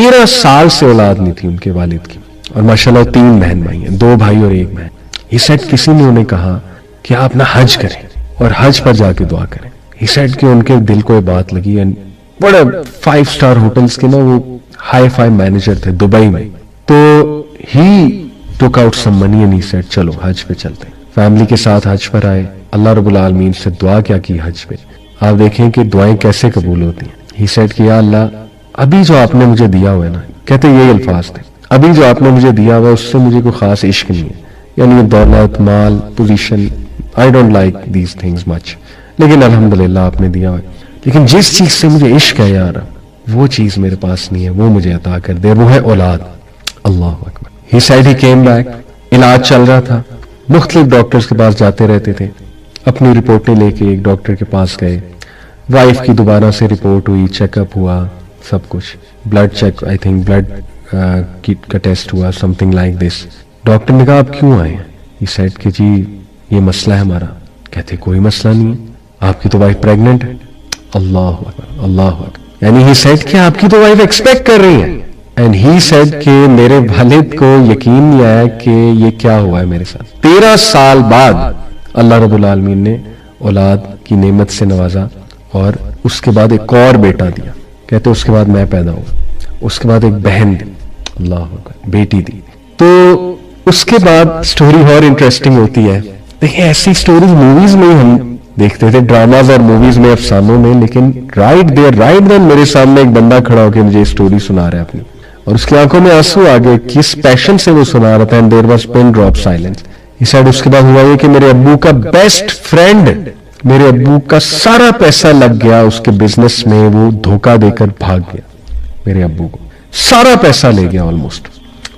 13 سال سے اولاد نہیں تھی ان کے والد کی, اور ماشاءاللہ 3 بہن بھائی ہیں, 2 بھائی اور 1 بہن. ہی سیڈ کسی نے انہیں کہا کہ آپ نا حج کریں اور حج پر جا کے دعا کریں. ہی سیڈ کہ ان کے دل کو یہ بات لگی, بڑے 5 اسٹار ہوٹلز کے نا وہ ہائی فائی مینیجر تھے دبئی میں. تو ہی ٹوک out some money and he said چلو حج پہ چلتے ہیں. فیملی کے ساتھ حج پر آئے, اللہ رب العالمین سے دعا کیا کی حج پہ. آپ دیکھیں کہ دعائیں کیسے قبول ہوتی ہیں. ہی سیڈ کہ یا اللہ ابھی جو آپ نے مجھے دیا ہوا ہے نا, کہتے یہی الفاظ تھے, ابھی جو آپ نے مجھے دیا ہوا ہے اس سے مجھے کوئی خاص عشق نہیں ہے, یعنی دولت مال position, I don't like these things much, لیکن الحمدللہ آپ نے دیا ہوا ہے. لیکن جس چیز سے مجھے عشق ہے یار, وہ چیز میرے پاس نہیں ہے, وہ مجھے عطا کر دے, وہ ہے اولاد. اللہ اکبر. He said he came back. علاج چل رہا تھا, مختلف ڈاکٹرز کے پاس جاتے رہتے تھے, اپنی رپورٹیں لے کے ایک ڈاکٹر کے پاس گئے, وائف کی دوبارہ سے رپورٹ ہوئی, چیک اپ ہوا, سب کچھ, blood check, I think blood کا ٹیسٹ ہوا, something like this. Doctor نے کہا آپ کیوں آئے ہیں؟ ہی سیڈ کہ جی یہ مسئلہ ہے ہمارا. کہتے کوئی مسئلہ نہیں ہے, آپ کی تو وائف پریگننٹ ہے. اللہ اکبر, اللہ اکبر. یعنی ہی سیڈ کہ آپ کی تو وائف ایکسپیکٹ کر رہی ہے. اینڈ ہی سیڈ کہ میرے والد کو یقین نہیں آیا کہ یہ کیا ہوا ہے میرے ساتھ. 13 سال بعد اللہ رب العالمین نے اولاد کی نعمت سے نوازا, اور اس کے بعد ایک اور بیٹا دیا. کہتے اس کے بعد میں پیدا ہوا, اس کے بعد ایک بہن دی, اللہ اکبر, بیٹی دی. تو اس کے بعد سٹوری اور انٹرسٹنگ ہوتی ہے. دیکھیں ایسی سٹوریز موویز میں ہم دیکھتے تھے, ڈراماز اور موویز میں, افسانوں میں, لیکن رائٹ دین میرے سامنے ایک بندہ کھڑا ہو کے مجھے سٹوری سنا رہا ہے اپنی, اور اس کی آنکھوں میں آنسو آ گئے, کس پیشن سے وہ سنا رہا تھا. And there was pin drop silence. اس سائڈ اس کے بعد ہوا یہ کہ میرے ابو کا بیسٹ فرینڈ, میرے ابو کا سارا پیسہ لگ گیا اس کے بزنس میں, وہ دھوکہ دے کر بھاگ گیا. میرے ابو کو سارا پیسہ لے گیا آلموسٹ,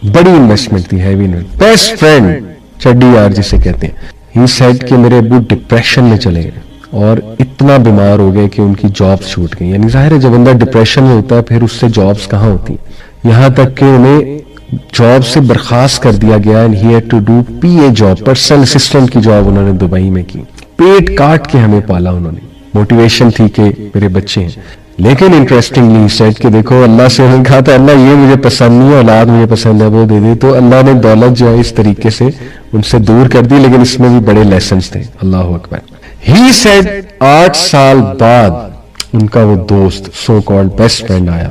بڑی انویسٹمنٹ تھی, ہیوی انویسٹمنٹ. بیسٹ فرینڈ, چڈی یار جسے کہتے ہیں. ہی سیڈ کہ میرے ابو ڈپریشن میں چلے گئے, اور اتنا بیمار ہو گئے کہ ان کی جابس چھوٹ گئی. یعنی ظاہر ہے جب بندہ ڈپریشن میں ہوتا ہے پھر اس سے جابس کہاں ہوتی ہیں, یہاں تک کہ انہیں جاب سے برخاست کر دیا گیا. And he had to do P A job, personal assistant کی جاب انہوں نے دبئی میں کی. پیٹ کاٹ کے ہمیں پالا انہوں نے, موٹیویشن تھی کہ میرے بچے ہیں. لیکن انٹرسٹنگلی سیٹ کہ دیکھو اللہ سے انہوں نے کہا تھا اللہ یہ مجھے پسند نہیں ہے, اولاد مجھے پسند ہے, وہ دے دے. تو اللہ نے دولت جو ہے اس طریقے سے ان سے دور کر دی, لیکن اس میں بھی بڑے لیسنز تھے. اللہ اکبر. ہی سیڈ 8 سال بعد ان کا وہ دوست, سو کالڈ بیسٹ فرینڈ, آیا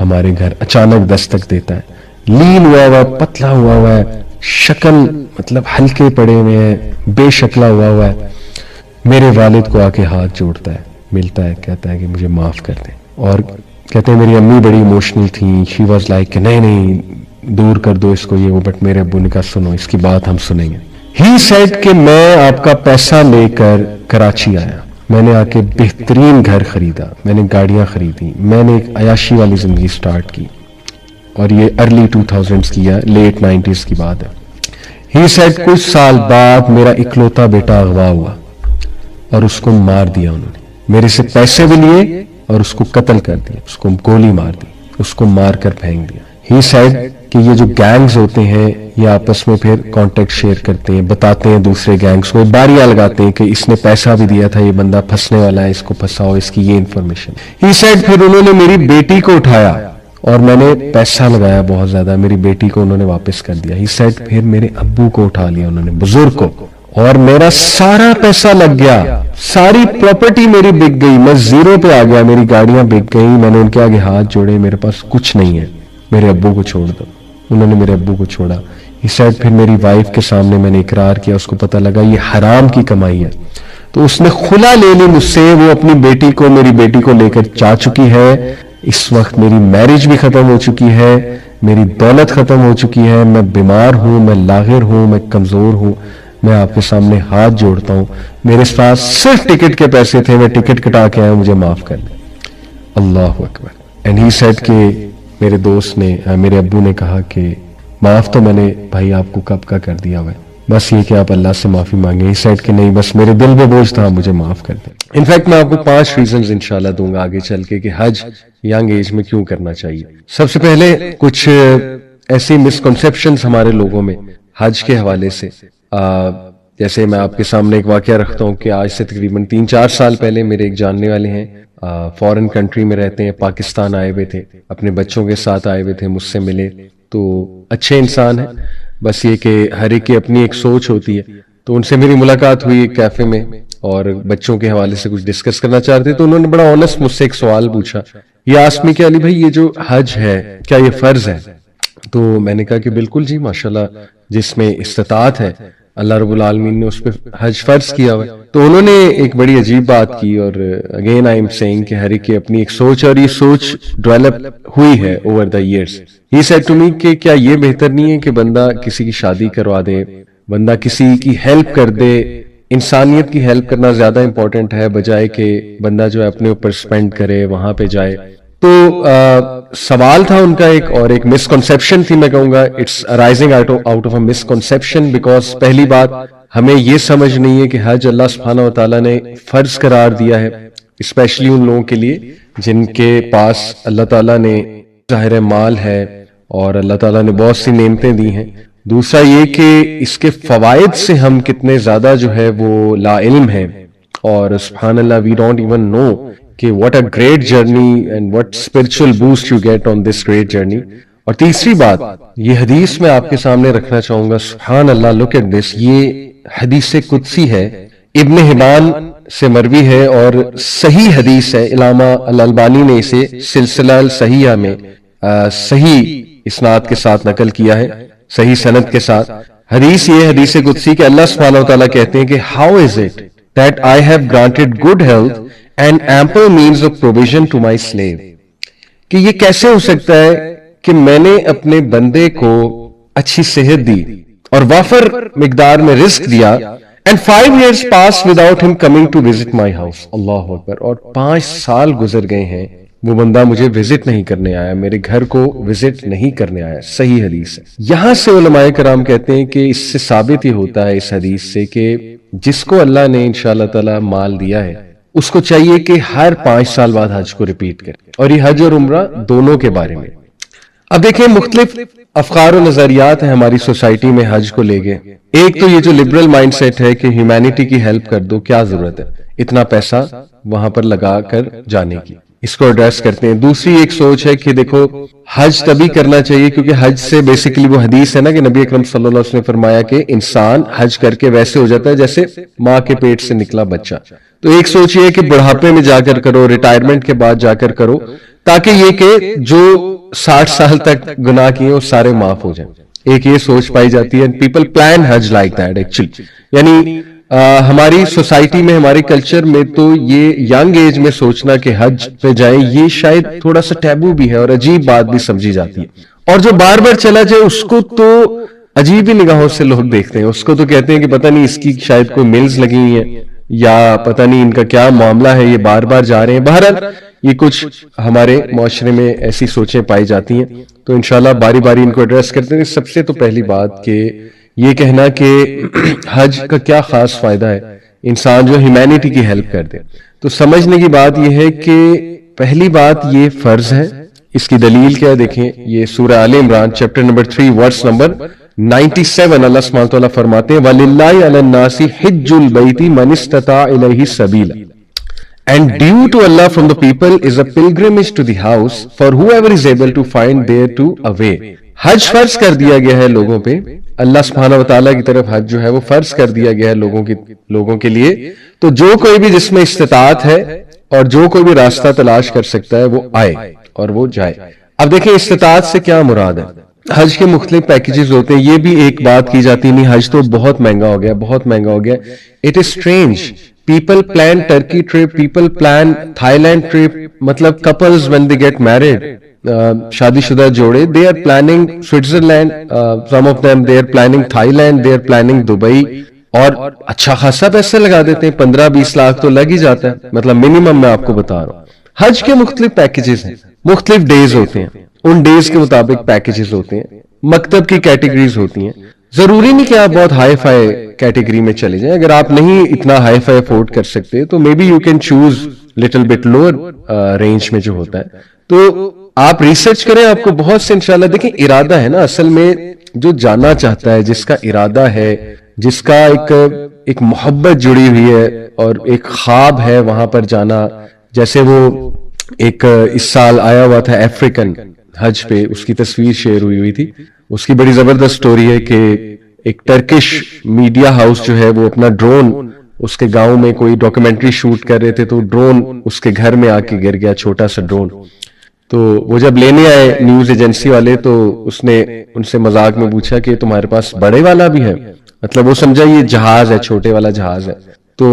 ہمارے گھر. اچانک دستک دیتا ہے, لین ہوا ہوا, پتلا ہوا ہوا ہے, شکل مطلب ہلکے پڑے ہوئے ہیں, بے شکلا ہوا ہوا ہے. میرے والد کو آ کے ہاتھ جوڑتا ہے, ملتا ہے, کہتا ہے کہ مجھے معاف کر دیں. اور کہتے ہیں میری امی بڑی ایموشنل تھیں, شی واز لائک کہ نہیں دور کر دو اس کو, یہ وہ. بٹ میرے ابو نے کہا سنو اس کی بات ہم سنیں گے. ہی سیڈ کہ میں آپ کا پیسہ لے کر کراچی آیا, میں نے آ کے بہترین گھر خریدا, میں نے گاڑیاں خریدی, میں نے ایک عیاشی والی زندگی سٹارٹ کی. اور یہ ارلی 2000s کی ہے, لیٹ 90s کی بات ہے. ہی سیڈ کچھ سال بعد میرا اکلوتا بیٹا اغوا ہوا, اور اس کو مار دیا انہوں نے. میرے سے پیسے بھی لیے اور اس کو قتل کر دیا, اس کو گولی مار دی, اس کو مار کر پھینک دیا. ہی سیڈ کہ یہ جو گینگز ہوتے ہیں یہ آپس میں پھر کانٹیکٹ شیئر کرتے ہیں, بتاتے ہیں دوسرے گینگز کو, باریاں لگاتے ہیں کہ اس نے پیسہ بھی دیا تھا, یہ بندہ پھنسنے والا ہے, اس کو پھنساؤ, اس کی یہ انفارمیشن. ہی سیڈ پھر انہوں نے میری بیٹی کو اٹھایا اور میں نے پیسہ لگایا بہت زیادہ, میری بیٹی کو انہوں نے واپس کر دیا. ہی سیڈ پھر میرے ابو کو اٹھا لیا انہوں نے, بزرگ کو, اور میرا سارا پیسہ لگ گیا, ساری پراپرٹی میری بک گئی, میں زیرو پہ آ گیا, میری گاڑیاں بک گئی. میں نے ان کے آگے ہاتھ جوڑے, میرے پاس کچھ نہیں ہے, میرے ابو کو چھوڑ دو. انہوں نے میرے ابو کو چھوڑا. اس سائڈ پھر میری وائف کے سامنے میں نے اقرار کیا, اس کو پتہ لگا یہ حرام کی کمائی ہے, تو اس نے خلا لے لی مجھ سے. وہ اپنی بیٹی کو, میری بیٹی کو لے کر جا چکی ہے. اس وقت میری میرج بھی ختم ہو چکی ہے, میری دولت ختم ہو چکی ہے, میں بیمار ہوں, میں لاغر ہوں, میں کمزور ہوں. میں آپ کے سامنے ہاتھ جوڑتا ہوں, میرے پاس صرف ٹکٹ کے پیسے تھے, میں ٹکٹ کٹا کے آیا, مجھے معاف کر دیں. اللہ اکبر. اینڈ ہی سیڈ کہ میرے دوست نے, میرے ابو نے کہا کہ معاف تو میں نے بھائی آپ کو کب کا کر دیا ہوا ہے, بس یہ کہ آپ اللہ سے معافی مانگیں. ہی سیڈ کہ نہیں, بس میرے دل پہ بوجھ تھا, مجھے معاف کر دیں. انفیکٹ میں آپ کو 5 ریزنز انشاءاللہ دوں گا آگے چل کے کہ حج ینگ ایج میں کیوں کرنا چاہیے. سب سے پہلے کچھ ایسی مسکنسیپشنز ہمارے لوگوں میں حج کے حوالے سے, جیسے میں آپ کے سامنے ایک واقعہ رکھتا ہوں کہ آج سے تقریباً 3-4 سال پہلے میرے ایک جاننے والے ہیں، فورن کنٹری میں رہتے ہیں، پاکستان آئے ہوئے تھے، اپنے بچوں کے ساتھ آئے ہوئے تھے، مجھ سے ملے، تو اچھے انسان ہیں، بس یہ کہ ہر ایک کی اپنی ایک سوچ ہوتی ہے. تو ان سے میری ملاقات ہوئی ایک کیفے میں اور بچوں کے حوالے سے کچھ ڈسکس کرنا چاہتے تو انہوں نے بڑا آنسٹ مجھ سے ایک سوال پوچھا. یہ آسمی کہ علی بھائی یہ جو حج ہے کیا یہ فرض ہے؟ تو میں نے کہا کہ بالکل جی، ماشاءاللہ جس میں استطاعت ہے اللہ رب العالمین نے اس پہ حج فرض کیا ہوا ہے. تو انہوں نے ایک بڑی عجیب بات کی، اور اگین آئی ایم سیئنگ کہ ہر ایک کی اپنی ایک سوچ، اور یہ سوچ ڈیولپ ہوئی ہے over the years. He said to me کہ کیا یہ بہتر نہیں ہے کہ بندہ کسی کی شادی کروا دے، بندہ کسی کی ہیلپ کر دے، انسانیت کی ہیلپ کرنا زیادہ امپورٹنٹ ہے بجائے کہ بندہ جو ہے اپنے اوپر سپینڈ کرے، وہاں پہ جائے. تو سوال تھا ان کا ایک، اور ایک مسکنسیپشن تھی، میں کہوں گا it's rising out of a misconception, because پہلی بات ہمیں یہ سمجھ نہیں ہے کہ حج اللہ سبحانہ و تعالیٰ نے فرض قرار دیا ہے اسپیشلی ان لوگوں کے لیے جن کے پاس اللہ تعالیٰ نے ظاہر مال ہے اور اللہ تعالیٰ نے بہت سی نعمتیں دی ہیں. دوسرا یہ کہ اس کے فوائد سے ہم کتنے زیادہ جو ہے وہ لا علم ہیں، اور سبحان اللہ وی ڈونٹ ایون نو کہ what a great journey and what spiritual boost you get on this great journey. اور تیسری بات یہ حدیث میں آپ کے سامنے رکھنا چاہوں گا، سبحان اللہ look at this، یہ حدیث قدسی ہے، ابن حبان سے مروی ہے اور صحیح حدیث ہے. علامہ الالبانی نے اسے سلسلہ الصحیحہ میں صحیح اسناد کے ساتھ نقل کیا ہے، صحیح سند کے ساتھ. حدیث یہ حدیث قدسی کہ اللہ سبحانہ وتعالیٰ کہتے ہیں کہ how is it that I have granted good health and ample means of provision to my slave، کہ یہ کیسے ہو سکتا ہے کہ میں نے اپنے بندے کو اچھی صحت دی اور وافر مقدار میں رزق دیا، and 5 years passed without him coming to visit my house. اللہ اکبر، اور 5 سال گزر گئے ہیں وہ بندہ مجھے وزٹ نہیں کرنے آیا، میرے گھر کو وزٹ نہیں کرنے آیا. صحیح حدیث ہے. یہاں سے علماء کرام کہتے ہیں کہ اس سے ثابت ہی ہوتا ہے اس حدیث سے کہ جس کو اللہ نے انشاءاللہ تعالی مال دیا ہے اس کو چاہیے کہ ہر 5 سال بعد حج کو ریپیٹ کرے، اور یہ حج اور عمرہ دونوں کے بارے میں. اب دیکھیں مختلف افکار و نظریات ہیں ہماری سوسائٹی میں حج کو لے گئے. ایک تو یہ جو لبرل مائنڈ سیٹ ہے کہ ہیومینٹی کی ہیلپ کر دو، کیا ضرورت ہے اتنا پیسہ وہاں پر لگا کر جانے کی، اس کو ایڈریس کرتے ہیں. دوسری ایک سوچ ہے کہ دیکھو حج تبھی کرنا چاہیے کیونکہ حج سے بیسیکلی وہ حدیث ہے نا کہ نبی اکرم صلی اللہ علیہ وسلم نے فرمایا کہ انسان حج کر کے ویسے ہو جاتا ہے جیسے ماں کے پیٹ سے نکلا بچہ. تو ایک سوچ یہ ہے کہ بڑھاپے میں جا کر کرو، ریٹائرمنٹ کے بعد جا کر کرو، تاکہ یہ کہ جو 60 سال تک گناہ کیے وہ سارے معاف ہو جائیں. ایک یہ سوچ پائی جاتی ہے. People plan Hajj like that actually, یعنی ہماری سوسائٹی میں ہمارے کلچر میں تو یہ ینگ ایج میں سوچنا کہ حج پہ جائیں یہ شاید تھوڑا سا ٹیبو بھی ہے اور عجیب بات بھی سمجھی جاتی ہے. اور جو بار بار چلا جائے اس کو تو عجیب ہی نگاہوں سے لوگ دیکھتے ہیں، اس کو تو کہتے ہیں کہ پتہ نہیں اس کی شاید کوئی ملز لگی ہوئی ہیں یا پتہ نہیں ان کا کیا معاملہ ہے، یہ بار بار جا رہے ہیں. بہرحال یہ کچھ ہمارے معاشرے میں ایسی سوچیں پائی جاتی ہیں، تو انشاءاللہ باری باری ان کو ایڈریس کرتے ہیں. سب سے تو پہلی بات کہ یہ کہنا کہ حج کا کیا خاص فائدہ ہے انسان جو ہیومینٹی کی ہیلپ کر دے، تو سمجھنے کی بات یہ ہے کہ پہلی بات یہ فرض ہے. اس کی دلیل کیا ہے دیکھیں، یہ سورہ آل عمران چیپٹر نمبر 3 ورس نمبر 97 اللہ سبحانہ وتعالیٰ فرماتے ہیں وَلِلَّهِ عَلَى النَّاسِ حِجُّ الْبَيْتِ مَنِ اسْتَطَاعَ إِلَيْهِ سَبِيلًا And due to Allah from the people is a pilgrimage to the house for whoever is able to find there to a way. حج فرض کر دیا گیا ہے لوگوں پہ، اللہ سبحانہ وتعالیٰ کی طرف حج جو ہے وہ فرض کر دیا گیا ہے لوگوں کے لیے. تو جو کوئی بھی جس میں استطاعت ہے اور جو کوئی بھی راستہ تلاش کر سکتا ہے وہ آئے اور وہ جائے. اب دیکھیں استطاعت سے کیا مراد ہے. حج کے مختلف پیکیجز ہوتے ہیں، یہ بھی ایک بات کی جاتی نہیں حج تو بہت مہنگا ہو گیا، بہت مہنگا ہو گیا. It is strange, people plan Turkey trip, people plan Thailand trip, مطلب couples when they get married, شادی شدہ جوڑے they are planning Switzerland, some of them they are planning Thailand, they are planning Dubai, اور اچھا خاصا پیسہ لگا دیتے ہیں، 15-20 لاکھ تو لگ ہی جاتا ہے، مطلب منیمم میں آپ کو بتا رہا ہوں. حج کے مختلف پیکیجز ہیں، مختلف ڈیز ہوتے ہیں، ان ڈیز کے مطابق پیکیجز ہوتے ہیں، مکتب کی کیٹیگریز ہوتی ہیں. ضروری نہیں کہ آپ بہت ہائی فائی کیٹیگری میں چلے جائیں، اگر آپ نہیں اتنا ہائی فائی افورڈ کر سکتے تو maybe you can choose little bit lower range میں جو ہوتا ہے. تو آپ ریسرچ کریں، آپ کو بہت سے انشاءاللہ دیکھیں ارادہ ہے نا، اصل میں جو جانا چاہتا ہے، جس کا ارادہ ہے، جس کا ایک محبت جڑی ہوئی ہے اور ایک خواب ہے وہاں پر جانا. جیسے وہ ایک اس سال آیا ہوا تھا افریقن حج پہ, اس کی تصویر شیئر ہوئی تھی. اس کی بڑی زبردست سٹوری ہے کہ ایک ٹرکش میڈیا ہاؤس جو ہے وہ اپنا ڈرون اس کے گاؤں میں کوئی ڈاکومنٹری شوٹ کر رہے تھے, تو ڈرون اس کے گھر میں آ کے گر گیا, چھوٹا سا ڈرون. تو وہ جب لینے آئے نیوز ایجنسی والے تو اس نے ان سے مذاق میں پوچھا کہ تمہارے پاس بڑے والا بھی ہے, مطلب وہ سمجھا یہ جہاز ہے, چھوٹے والا جہاز ہے. تو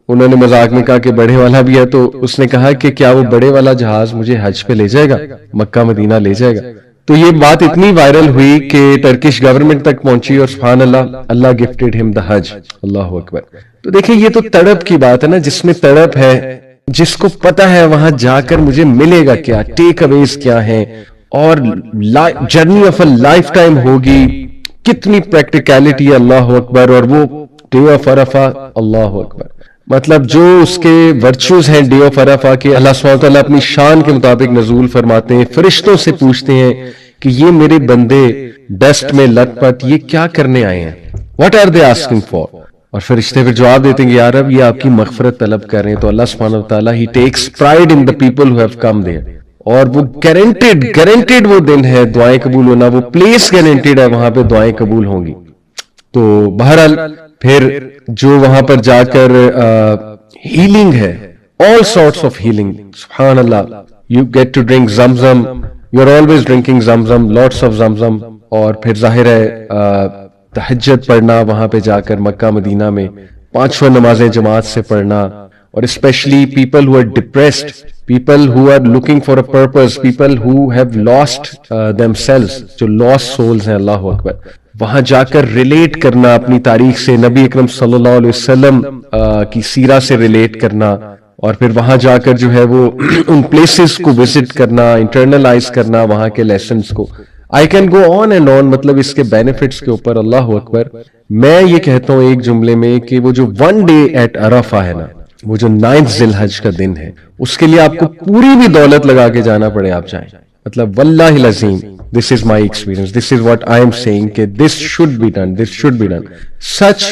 انہوں نے مذاق میں کہا کہ بڑے والا بھی ہے. تو اس نے کہا کہ کیا وہ بڑے والا جہاز مجھے حج پہ لے جائے گا, مکہ مدینہ لے جائے گا. تو یہ بات اتنی وائرل ہوئی کہ ٹرکش گورنمنٹ تک پہنچی, اور سبحان اللہ, اللہ گفٹڈ ہم دا حج. اللہ اکبر. تو دیکھیں یہ تو تڑپ کی بات ہے نا, جس میں تڑپ ہے, جس کو پتا ہے وہاں جا کر مجھے ملے گا کیا, ٹیک اویز کیا ہیں, اور journey of a life time ہوگی, کتنی پریکٹیکلٹی ہے. اللہ اکبر. اور وہ ڈے آف عرفہ, اللہ اکبر, مطلب جو اس کے ورچوز ہیں ڈے آف عرفہ کے, اللہ سبحانہ وتعالیٰ اپنی شان کے مطابق نزول فرماتے ہیں, فرشتوں سے پوچھتے ہیں کہ یہ میرے بندے ڈسٹ میں لت پت یہ کیا کرنے آئے ہیں, what are they asking for. اور فرشتے پھر جواب دیتے ہیں کہ یا رب یہ آپ کی مغفرت طلب کر رہے ہیں. تو اللہ سبحانہ وتعالیٰ he takes pride in the people who have come there. اور وہ گارنٹیڈ وہ دن ہے دعائیں قبول ہونا, وہ پلیس گارنٹیڈ ہے وہاں پہ دعائیں قبول ہوں گی. تو بہرحال پھر جو وہاں پر جا کر ہیلنگ ہے, all sorts of healing, سبحان اللہ, you get to drink Zamzam, you are always drinking Zamzam, lots of زمزم. اور پھر ظاہر ہے تہجد پڑھنا وہاں پہ جا کر مکہ مدینہ میں, 5 نمازیں جماعت سے پڑھنا, اور especially people who are depressed, people who are looking for a purpose, people who have lost themselves, جو lost souls ہیں. اللہ اکبر. وہاں جا کر ریلیٹ کرنا اپنی تاریخ سے, نبی اکرم صلی اللہ علیہ وسلم کی سیرہ سے ریلیٹ کرنا, اور پھر وہاں جا کر جو ہے وہ ان پلیسز کو وزٹ کرنا, انٹرنلائز کرنا وہاں کے لیسنز کو. I can go on and on, مطلب اس کے بینیفٹس کے اوپر. اللہ اکبر. میں یہ کہتا ہوں ایک جملے میں کہ وہ جو 1 day at عرفہ ہے نا, وہ جو 9th ذی الحج کا دن ہے, اس کے لیے آپ کو پوری بھی دولت لگا کے جانا پڑے آپ جائیں. مطلب واللہ العظیم, this is my experience, this is what I am saying, کہ this should be done, this should be done. Such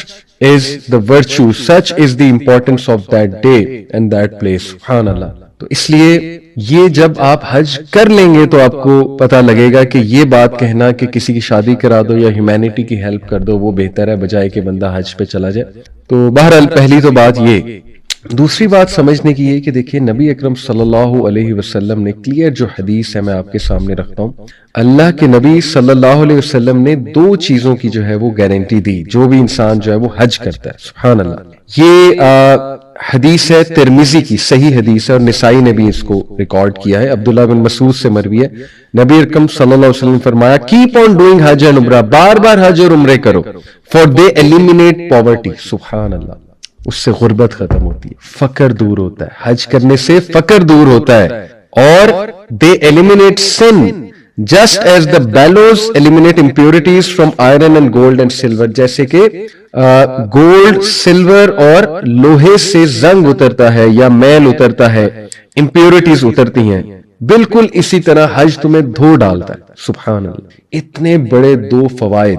is the virtue, such is the importance of that day and that place. سبحان اللہ. تو اس لیے یہ جب آپ حج کر لیں گے تو آپ کو پتہ لگے گا کہ یہ بات کہنا کہ کسی کی شادی کرا دو یا ہیومینٹی کی ہیلپ کر دو وہ بہتر ہے بجائے کہ بندہ حج پہ چلا جائے. تو بہرحال پہلی تو بات یہ. دوسری بات سمجھنے کی یہ کہ دیکھیے نبی اکرم صلی اللہ علیہ وسلم نے کلیئر جو حدیث ہے میں آپ کے سامنے رکھتا ہوں, اللہ کے نبی صلی اللہ علیہ وسلم نے 2 چیزوں کی جو ہے وہ گارنٹی دی جو بھی انسان جو ہے وہ حج کرتا ہے. سبحان اللہ. یہ حدیث ہے ترمذی کی, صحیح حدیث ہے, اور نسائی نے بھی اس کو ریکارڈ کیا ہے, عبداللہ بن مسعود سے مروی ہے. نبی اکرم صلی اللہ علیہ وسلم نے فرمایا keep on doing Hajj and عمرہ, بار بار حج اور عمرے کرو, فار دے ایلیمینیٹ پاورٹی. سبحان اللہ. اس سے غربت ختم ہوتی ہے, فقر دور ہوتا ہے, حج کرنے سے فقر دور ہوتا ہے, اور they eliminate sin just as the bellows eliminate impurities from iron and gold and silver. جیسے کہ گولڈ سلور اور لوہے سے زنگ اترتا ہے یا میل اترتا ہے, امپیورٹیز اترتی ہیں, بالکل اسی طرح حج تمہیں دھو ڈالتا ہے. سبحان اللہ. اتنے بڑے 2 فوائد.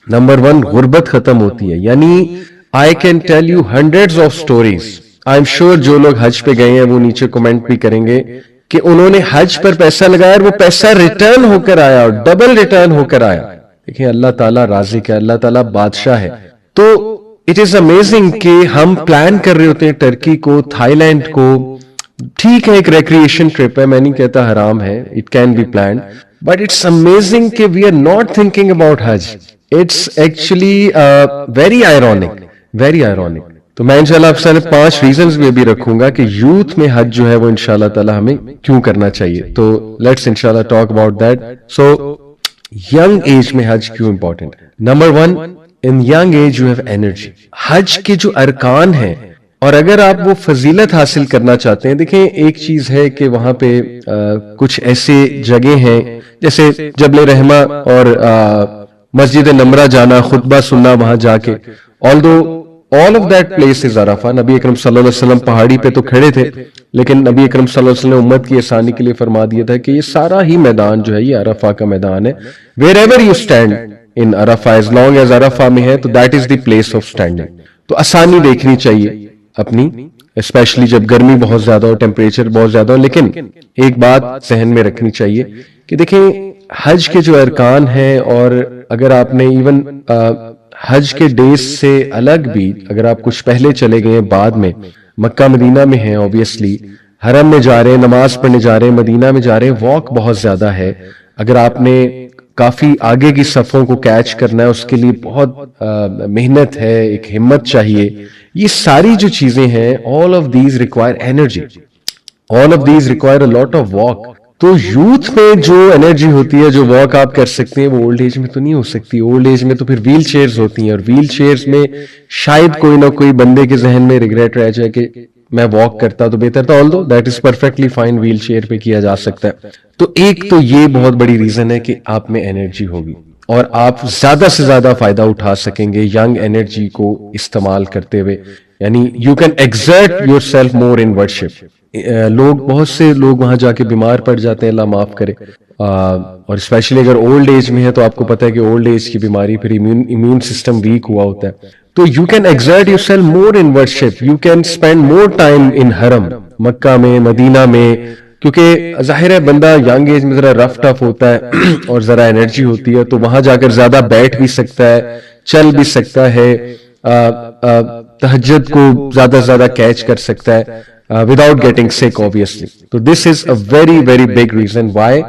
نمبر 1 غربت ختم ہوتی ہے, یعنی I can tell you hundreds of stories. I'm sure جو لوگ حج پہ گئے ہیں وہ نیچے کمنٹ بھی کریں گے کہ انہوں نے حج پر پیسہ لگایا اور وہ پیسہ ریٹرن ہو کر آیا, اور ڈبل ریٹرن ہو کر آیا. دیکھیں اللہ تعالیٰ رازق ہے, اللہ تعالیٰ بادشاہ ہے. تو اٹ از امیزنگ کہ ہم پلان کر رہے ہوتے ہیں ٹرکی کو, تھائی لینڈ کو. ٹھیک ہے ایک ریکریشن ٹرپ ہے, میں نہیں کہتا حرام ہے, it can be planned, but it's amazing کہ we are not thinking about حج. It's actually very ironic, very ironic. تو میں انشاءاللہ آپ سے 5 ریزنز بھی ابھی رکھوں گا کہ یوتھ میں حج جو ہے وہ انشاءاللہ تعالی ہمیں کیوں کرنا چاہیے. تو لیٹس انشاءاللہ talk about that. So young age میں حج کیوں important. Number 1, in young age you have energy. حج کے جو ارکان ہیں, اور اگر آپ وہ فضیلت حاصل کرنا چاہتے ہیں, دیکھیں ایک چیز ہے کہ وہاں پہ کچھ ایسے جگہ ہیں جیسے جبل رحمہ اور مسجد نمرہ جانا, خطبہ سننا وہاں جا کے. although all of that place is عرفہ. نبی اکرم صلی اللہ علیہ وسلم پہاڑی پہ تو کھڑے تھے, لیکن نبی اکرم صلی اللہ علیہ وسلم نے امت کی آسانی کے لیے فرما دیا تھا کہ یہ سارا ہی میدان جو ہے یہ عرفہ کا میدان ہے. wherever you stand in Arafah, as long as Arafah میں ہے تو that is the place of standing. تو آسانی دیکھنی چاہیے اپنی، اسپیشلی جب گرمی بہت زیادہ ہو، ٹیمپریچر بہت زیادہ ہو. لیکن ایک بات ذہن میں رکھنی چاہیے کہ دیکھیں حج کے جو ارکان ہیں، اور اگر آپ نے ایون حج کے ڈیز سے الگ بھی اگر آپ کچھ پہلے چلے گئے بعد میں مکہ مدینہ میں ہیں، اوبیسلی حرم میں جا رہے ہیں، نماز پڑھنے جا رہے ہیں، مدینہ میں جا رہے ہیں، واک بہت زیادہ ہے. اگر آپ نے کافی آگے کی صفوں کو کیچ کرنا ہے، اس کے لیے بہت محنت ہے، ایک ہمت چاہیے. یہ ساری جو چیزیں ہیں all of these require energy, all of these require a lot of walk. تو یوتھ میں جو انرجی ہوتی ہے، جو واک آپ کر سکتے ہیں، وہ اولڈ ایج میں تو نہیں ہو سکتی. اولڈ ایج میں تو پھر ویل چیئرز ہوتی ہیں، اور ویل چیئرز میں شاید کوئی نہ کوئی بندے کے ذہن میں ریگریٹ رہ جائے کہ میں واک کرتا تو بہتر تھا. although that is perfectly fine, wheel chair پہ کیا جا سکتا ہے. تو ایک تو یہ بہت بڑی ریزن ہے کہ آپ میں انرجی ہوگی اور آپ زیادہ سے زیادہ فائدہ اٹھا سکیں گے ینگ انرجی کو استعمال کرتے ہوئے. یعنی you can exert yourself more in worship. بہت سے لوگ وہاں جا کے بیمار پڑ جاتے ہیں، اللہ معاف کرے، اور اسپیشلی اگر اولڈ ایج میں ہے تو آپ کو پتہ ہے کہ اولڈ ایج کی بیماری پھر امیون سسٹم ویک ہوا ہوتا ہے. تو you can exert yourself more in worship, you can spend more time in حرم، مکہ میں، مدینہ میں. کیونکہ ظاہر ہے بندہ ینگ ایج میں ذرا رف ٹف ہوتا ہے اور ذرا انرجی ہوتی ہے، تو وہاں جا کر زیادہ بیٹھ بھی سکتا ہے، چل بھی سکتا ہے، تہجد کو زیادہ سے زیادہ کیچ کر سکتا ہے without getting sick obviously. تو this is a very very big reason why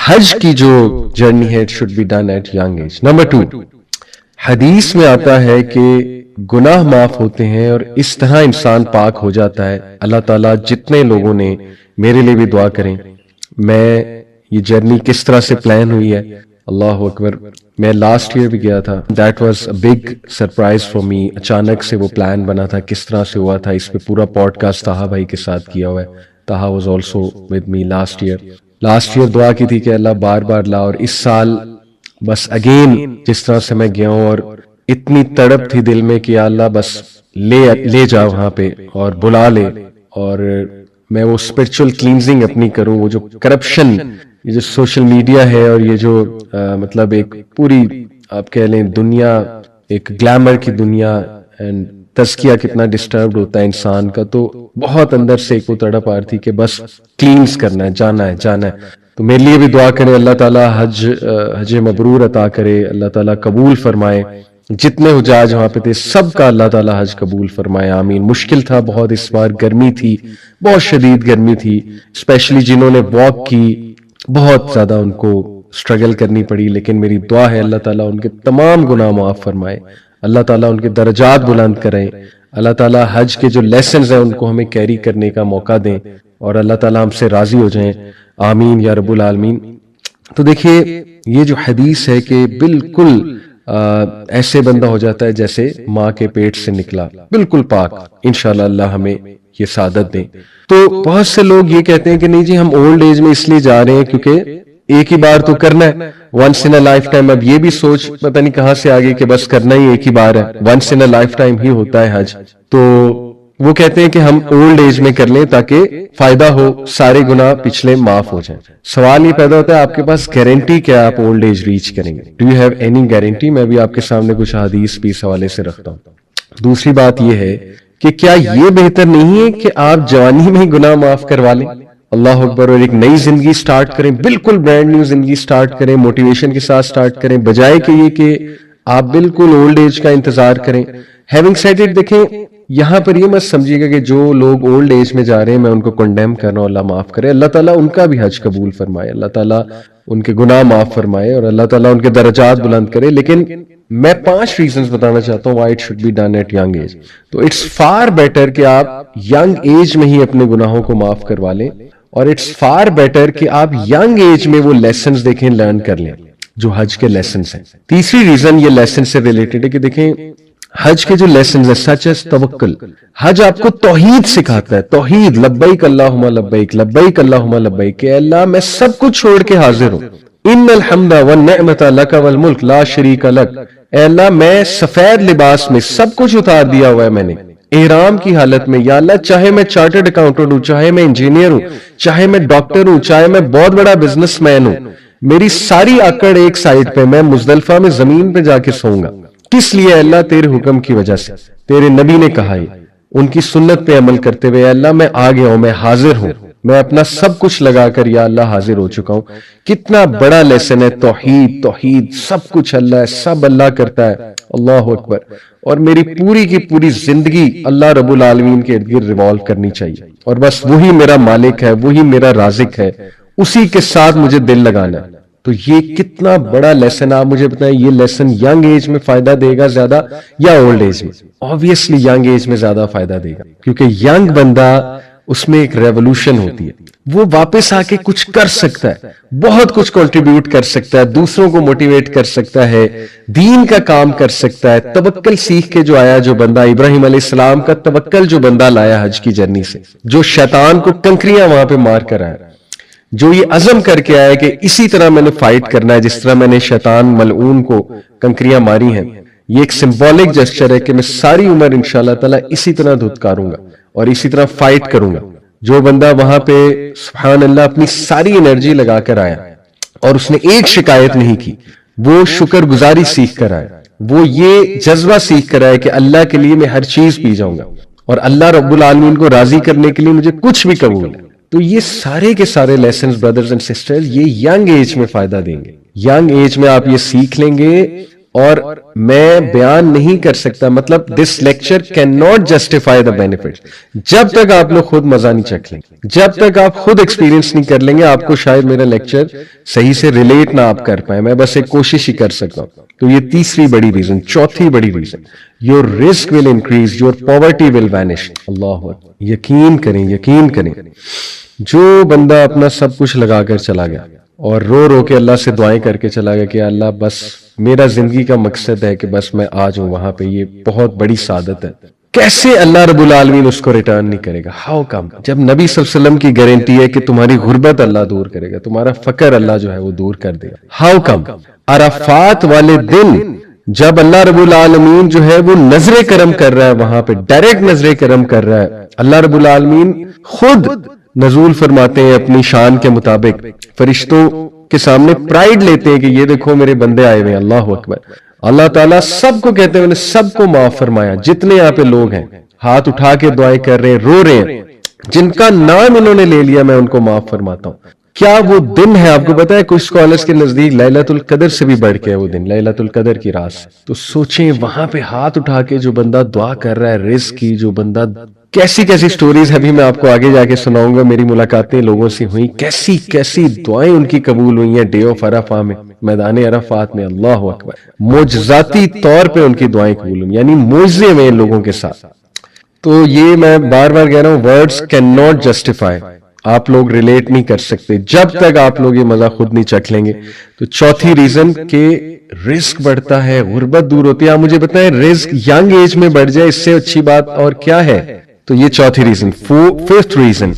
حج کی جو جرنی ہے it should be done at young age. Number 2, حدیث میں آتا ہے کہ گناہ معاف ہوتے ہیں اور اس طرح انسان پاک ہو جاتا ہے. اللہ تعالیٰ جتنے لوگوں نے میرے لیے بھی دعا کریں. میں یہ جرنی کس طرح سے پلان ہوئی ہے، اللہ اکبر. میں لاسٹ ایئر بھی گیا تھا. That was a big surprise for me. اچانک سے وہ پلان بنا تھا، کس طرح سے ہوا تھا. اس پہ پورا پوڈ کاسٹ طاہا بھائی کے ساتھ کیا ہوا ہے. Taha was also with me last year. دعا کی تھی کہ اللہ بار بار لا، اور اس سال بس اگین جس طرح سے میں گیا ہوں، اور اتنی تڑپ تھی دل میں کہ یا اللہ بس لے جا وہاں پہ اور بلا لے، اور میں وہ اسپرچل کلینزنگ اپنی کروں. وہ جو کرپشن، یہ جو سوشل میڈیا ہے، اور یہ جو مطلب ایک پوری آپ کہہ لیں دنیا، ایک گلیمر کی دنیا، اینڈ تزکیہ کتنا ڈسٹربڈ ہوتا ہے انسان کا. تو بہت اندر سے ایک وہ تڑپ آ رہی تھی کہ بس کلینز کرنا ہے، جانا ہے. تو میرے لیے بھی دعا کریں، اللہ تعالیٰ حج مبرور عطا کرے، اللہ تعالیٰ قبول فرمائے. جتنے حجاج وہاں پہ تھے سب کا اللہ تعالیٰ حج قبول فرمائے، آمین. مشکل تھا بہت، اس بار گرمی تھی، بہت شدید گرمی تھی. اسپیشلی جنہوں نے واک کی بہت زیادہ ان کو سٹرگل کرنی پڑی. لیکن میری دعا ہے اللہ تعالیٰ ان کے تمام گناہ معاف فرمائے، اللہ تعالیٰ ان کے درجات بلند کریں، اللہ تعالیٰ حج کے جو لیسنز ہیں ان کو ہمیں کیری کرنے کا موقع دیں، اور اللہ تعالیٰ ہم سے راضی ہو جائیں، آمین یا رب العالمین. تو دیکھیے یہ جو حدیث ہے کہ بالکل ایسے بندہ ہو جاتا ہے جیسے ماں کے پیٹ سے نکلا، بالکل پاک. انشاءاللہ اللہ ہمیں یہ سعادت دیں. تو بہت سے لوگ یہ کہتے ہیں کہ نہیں جی ہم اولڈ ایج میں اس لیے جا رہے ہیں کیونکہ ایک ہی بار تو کرنا ہے، once in a lifetime. اب یہ بھی سوچ پتہ نہیں کہاں سے آگے کہ بس کرنا ہی ایک ہی بار ہے، once in a lifetime ہی ہوتا ہے حج. تو وہ کہتے ہیں کہ ہم اولڈ ایج میں کر لیں تاکہ فائدہ ہو، سارے گناہ پچھلے معاف ہو جائیں. سوال یہ پیدا ہوتا ہے آپ کے پاس گارنٹی کیا آپ اولڈ ایج ریچ کریں گے؟ Do you have any guarantee? میں بھی آپ کے سامنے کچھ حدیث بھی اس حوالے سے رکھتا ہوں. دوسری بات یہ ہے کہ کیا یہ بہتر نہیں ہے کہ آپ جوانی میں ہی گناہ معاف کروا لیں؟ اللہ اکبر. اور ایک نئی زندگی سٹارٹ کریں، بالکل برانڈ نیو زندگی سٹارٹ کریں، موٹیویشن کے ساتھ سٹارٹ کریں، بجائے کہ یہ کہ آپ بالکل اولڈ ایج کا انتظار کریں. ہیونگ سیڈ اٹ، دیکھیں یہاں پر یہ مت سمجھیے گا کہ جو لوگ اولڈ ایج میں جا رہے ہیں میں ان کو کنڈیم کر رہا ہوں. اللہ معاف کرے، اللہ تعالیٰ ان کا بھی حج قبول فرمائے، اللہ تعالیٰ ان کے گناہ معاف فرمائے، اور اللہ تعالیٰ ان کے درجات بلند کرے. لیکن میں 5 ریزنز بتانا چاہتا ہوں why it should be done at young age. تو اٹس فار بیٹر کہ آپ ینگ ایج میں ہی اپنے گناہوں کو معاف کروا لیں، اور اٹس فار بیٹر کہ آپ ینگ ایج میں وہ لیسنز دیکھیں، لرن کر لیں جو حج کے لیسنز ہیں. تیسری ریزن یہ لیسن سے ریلیٹڈ ہے کہ دیکھیں حج کے جو لیسنز ہیں سچ ایز توکل. حج آپ کو توحید سکھاتا ہے، توحید، لبیک اللہم لبیک، لبیک اللہم لبیک، کہ اللہ میں سب کچھ چھوڑ کے حاضر ہوں. ان الحمد والنعمت لک والملک لا شریک لک، اے اللہ میں سفید لباس میں سب کچھ اتار دیا ہوا ہے میں نے احرام کی حالت میں. یا اللہ چاہے میں چارٹرڈ اکاؤنٹنٹ ہوں، چاہے میں انجینئر ہوں، چاہے میں ڈاکٹر ہوں، چاہے میں بہت بڑا بزنس مین ہوں، میری ساری آکڑ ایک سائڈ پہ، میں مزدلفہ میں زمین پہ جا کے سوؤں گا. کس لیے اللہ؟ تیرے حکم کی وجہ سے. تیرے نبی نے کہا یہ، ان کی سنت پہ عمل کرتے ہوئے اللہ میں آ گیا ہوں، میں حاضر ہوں، میں اپنا سب کچھ لگا کر یا اللہ حاضر ہو چکا ہوں. کتنا بڑا لیسن ہے. توحید توحید، سب کچھ اللہ ہے، سب اللہ کرتا ہے. اللہ اکبر. اور میری پوری کی پوری زندگی اللہ رب العالمین کے ارد گرد ریوالو کرنی چاہیے، اور بس وہی میرا مالک ہے، وہی میرا رازق ہے، اسی کے ساتھ مجھے دل لگانا ہے. تو یہ کتنا بڑا لیسن. آپ مجھے بتائیں یہ لیسن ینگ ایج میں فائدہ دے گا زیادہ یا اولڈ ایج میں؟ آبویسلی ینگ ایج میں زیادہ فائدہ دے گا، کیونکہ ینگ بندہ اس میں ایک ریولوشن ہوتی ہے، وہ واپس آ کے کچھ کر سکتا ہے، بہت کچھ کنٹریبیوٹ کر سکتا ہے، دوسروں کو موٹیویٹ کر سکتا ہے، دین کا کام کر سکتا ہے. توکل سیکھ کے جو آیا، جو بندہ ابراہیم علیہ السلام کا توکل جو بندہ لایا حج کی جرنی سے، جو شیطان کو کنکریاں وہاں پہ مار کر آیا، جو یہ عزم کر کے آیا کہ اسی طرح میں نے فائٹ کرنا ہے جس طرح میں نے شیطان ملعون کو کنکریاں ماری ہیں. یہ ایک سمبولک جسچر ہے کہ میں ساری عمر انشاءاللہ تعالی اسی طرح دھتکاروں گا اور اسی طرح فائٹ کروں گا. جو بندہ وہاں پہ سبحان اللہ اپنی ساری انرجی لگا کر آیا اور اس نے ایک شکایت نہیں کی، وہ شکر گزاری سیکھ کر آیا، وہ یہ جذبہ سیکھ کر آیا کہ اللہ کے لیے میں ہر چیز پی جاؤں گا اور اللہ رب العالمین کو راضی کرنے کے لیے مجھے کچھ بھی قبول ہے. تو یہ سارے کے سارے لیسنز برادرز اینڈ سسٹرز یہ ینگ ایج میں فائدہ دیں گے. ینگ ایج میں آپ یہ سیکھ لیں گے، اور میں بیان نہیں کر سکتا، مطلب this lecture can not justify the benefit جب تک آپ لوگ خود مزہ نہیں چکھ لیں گے، جب تک آپ خود ایکسپیرینس نہیں کر لیں گے. آپ کو شاید میرا لیکچر صحیح سے ریلیٹ نہ آپ کر پائیں، میں بس ایک کوشش ہی کر سکتا ہوں. تو یہ تیسری بڑی ریزن. چوتھی بڑی ریزن، یور رسک will increase, your poverty will vanish. اللہ اکبر. یقین کریں، یقین کریں، جو بندہ اپنا سب کچھ لگا کر چلا گیا اور رو رو کے اللہ سے دعائیں کر کے چلا گیا کہ اللہ بس میرا زندگی کا مقصد ہے کہ بس میں آ جاؤں وہاں پہ، یہ بہت بڑی سعادت ہے، کیسے اللہ رب العالمین اس کو ریٹرن نہیں کرے گا؟ How come? جب نبی صلی اللہ علیہ وسلم کی گارنٹی ہے کہ تمہاری غربت اللہ دور کرے گا، تمہارا فقر اللہ جو ہے وہ دور کر دے گا. How come? عرفات والے دن جب اللہ رب العالمین جو ہے وہ نظر کرم کر رہا ہے، وہاں پہ ڈائریکٹ نظر کرم کر رہا ہے، اللہ رب العالمین خود نزول فرماتے ہیں اپنی شان کے مطابق، فرشتوں کے سامنے پرائیڈ لیتے ہیں کہ یہ دیکھو میرے بندے آئے ہوئے ہیں. اللہ اکبر. اللہ تعالیٰ سب کو کہتے ہیں میں نے سب کو معاف فرمایا. جتنے یہاں پہ لوگ ہیں ہاتھ اٹھا کے دعائیں کر رہے ہیں، رو رہے ہیں، جن کا نام انہوں نے لے لیا میں ان کو معاف فرماتا ہوں. کیا وہ دن ہے؟ آپ کو پتا ہے کچھ اسکالرز کے نزدیک لیلۃ القدر سے بھی بڑھ کے ہے وہ دن، لیلۃ القدر کی رات. تو سوچیں وہاں پہ ہاتھ اٹھا کے جو بندہ دعا کر رہا ہے رزق کی، جو بندہ، کیسی کیسی سٹوریز ابھی میں آپ کو آگے جا کے سناؤں گا. میری ملاقاتیں لوگوں سے ہوئیں، کیسی کیسی دعائیں ان کی قبول ہوئی ہیں ڈے آف عرفہ میں، میدان عرفات میں. اللہ اکبر. معجزاتی طور پہ ان کی دعائیں قبول ہوئی، یعنی معجزے میں ان لوگوں کے ساتھ. تو یہ میں بار بار کہہ رہا ہوں، ورڈز کین ناٹ جسٹیفائی. آپ لوگ ریلیٹ نہیں کر سکتے جب تک آپ لوگ یہ مزہ خود نہیں چکھ لیں گے. تو چوتھی ریزن کہ رزق بڑھتا ہے، غربت دور ہوتی ہے. آپ مجھے بتائیں رزق ینگ ایج میں بڑھ جائے، اس سے اچھی بات اور کیا ہے؟ تو یہ چوتھی reason. Fifth reason,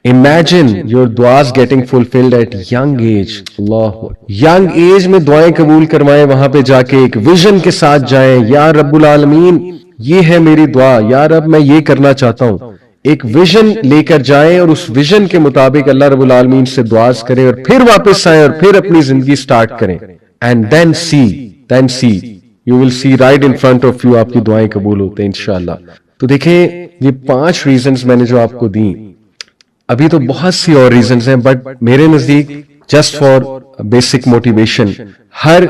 imagine your دعاز getting fulfilled at young age. اللہ، ینگ ایج میں دعائیں قبول کروائیں، وہاں پہ جا کے ایک ویژن کے ساتھ جائیں. یا رب العالمین یہ ہے میری دعا، یا رب میں یہ کرنا چاہتا ہوں. ایک ویژن لے کر جائیں اور اس ویژن کے مطابق اللہ رب العالمین سے دعاز کریں، اور پھر واپس آئیں اور پھر اپنی زندگی سٹارٹ کریں. And then see you will see right in front of you, آپ کی دعائیں قبول ہوتے ہیں انشاءاللہ. تو دیکھیں یہ 5 ریزنز میں نے جو آپ کو دیں، ابھی تو بہت سی اور ریزنز ہیں، بٹ میرے نزدیک جسٹ فار بیسک موٹیویشن، ہر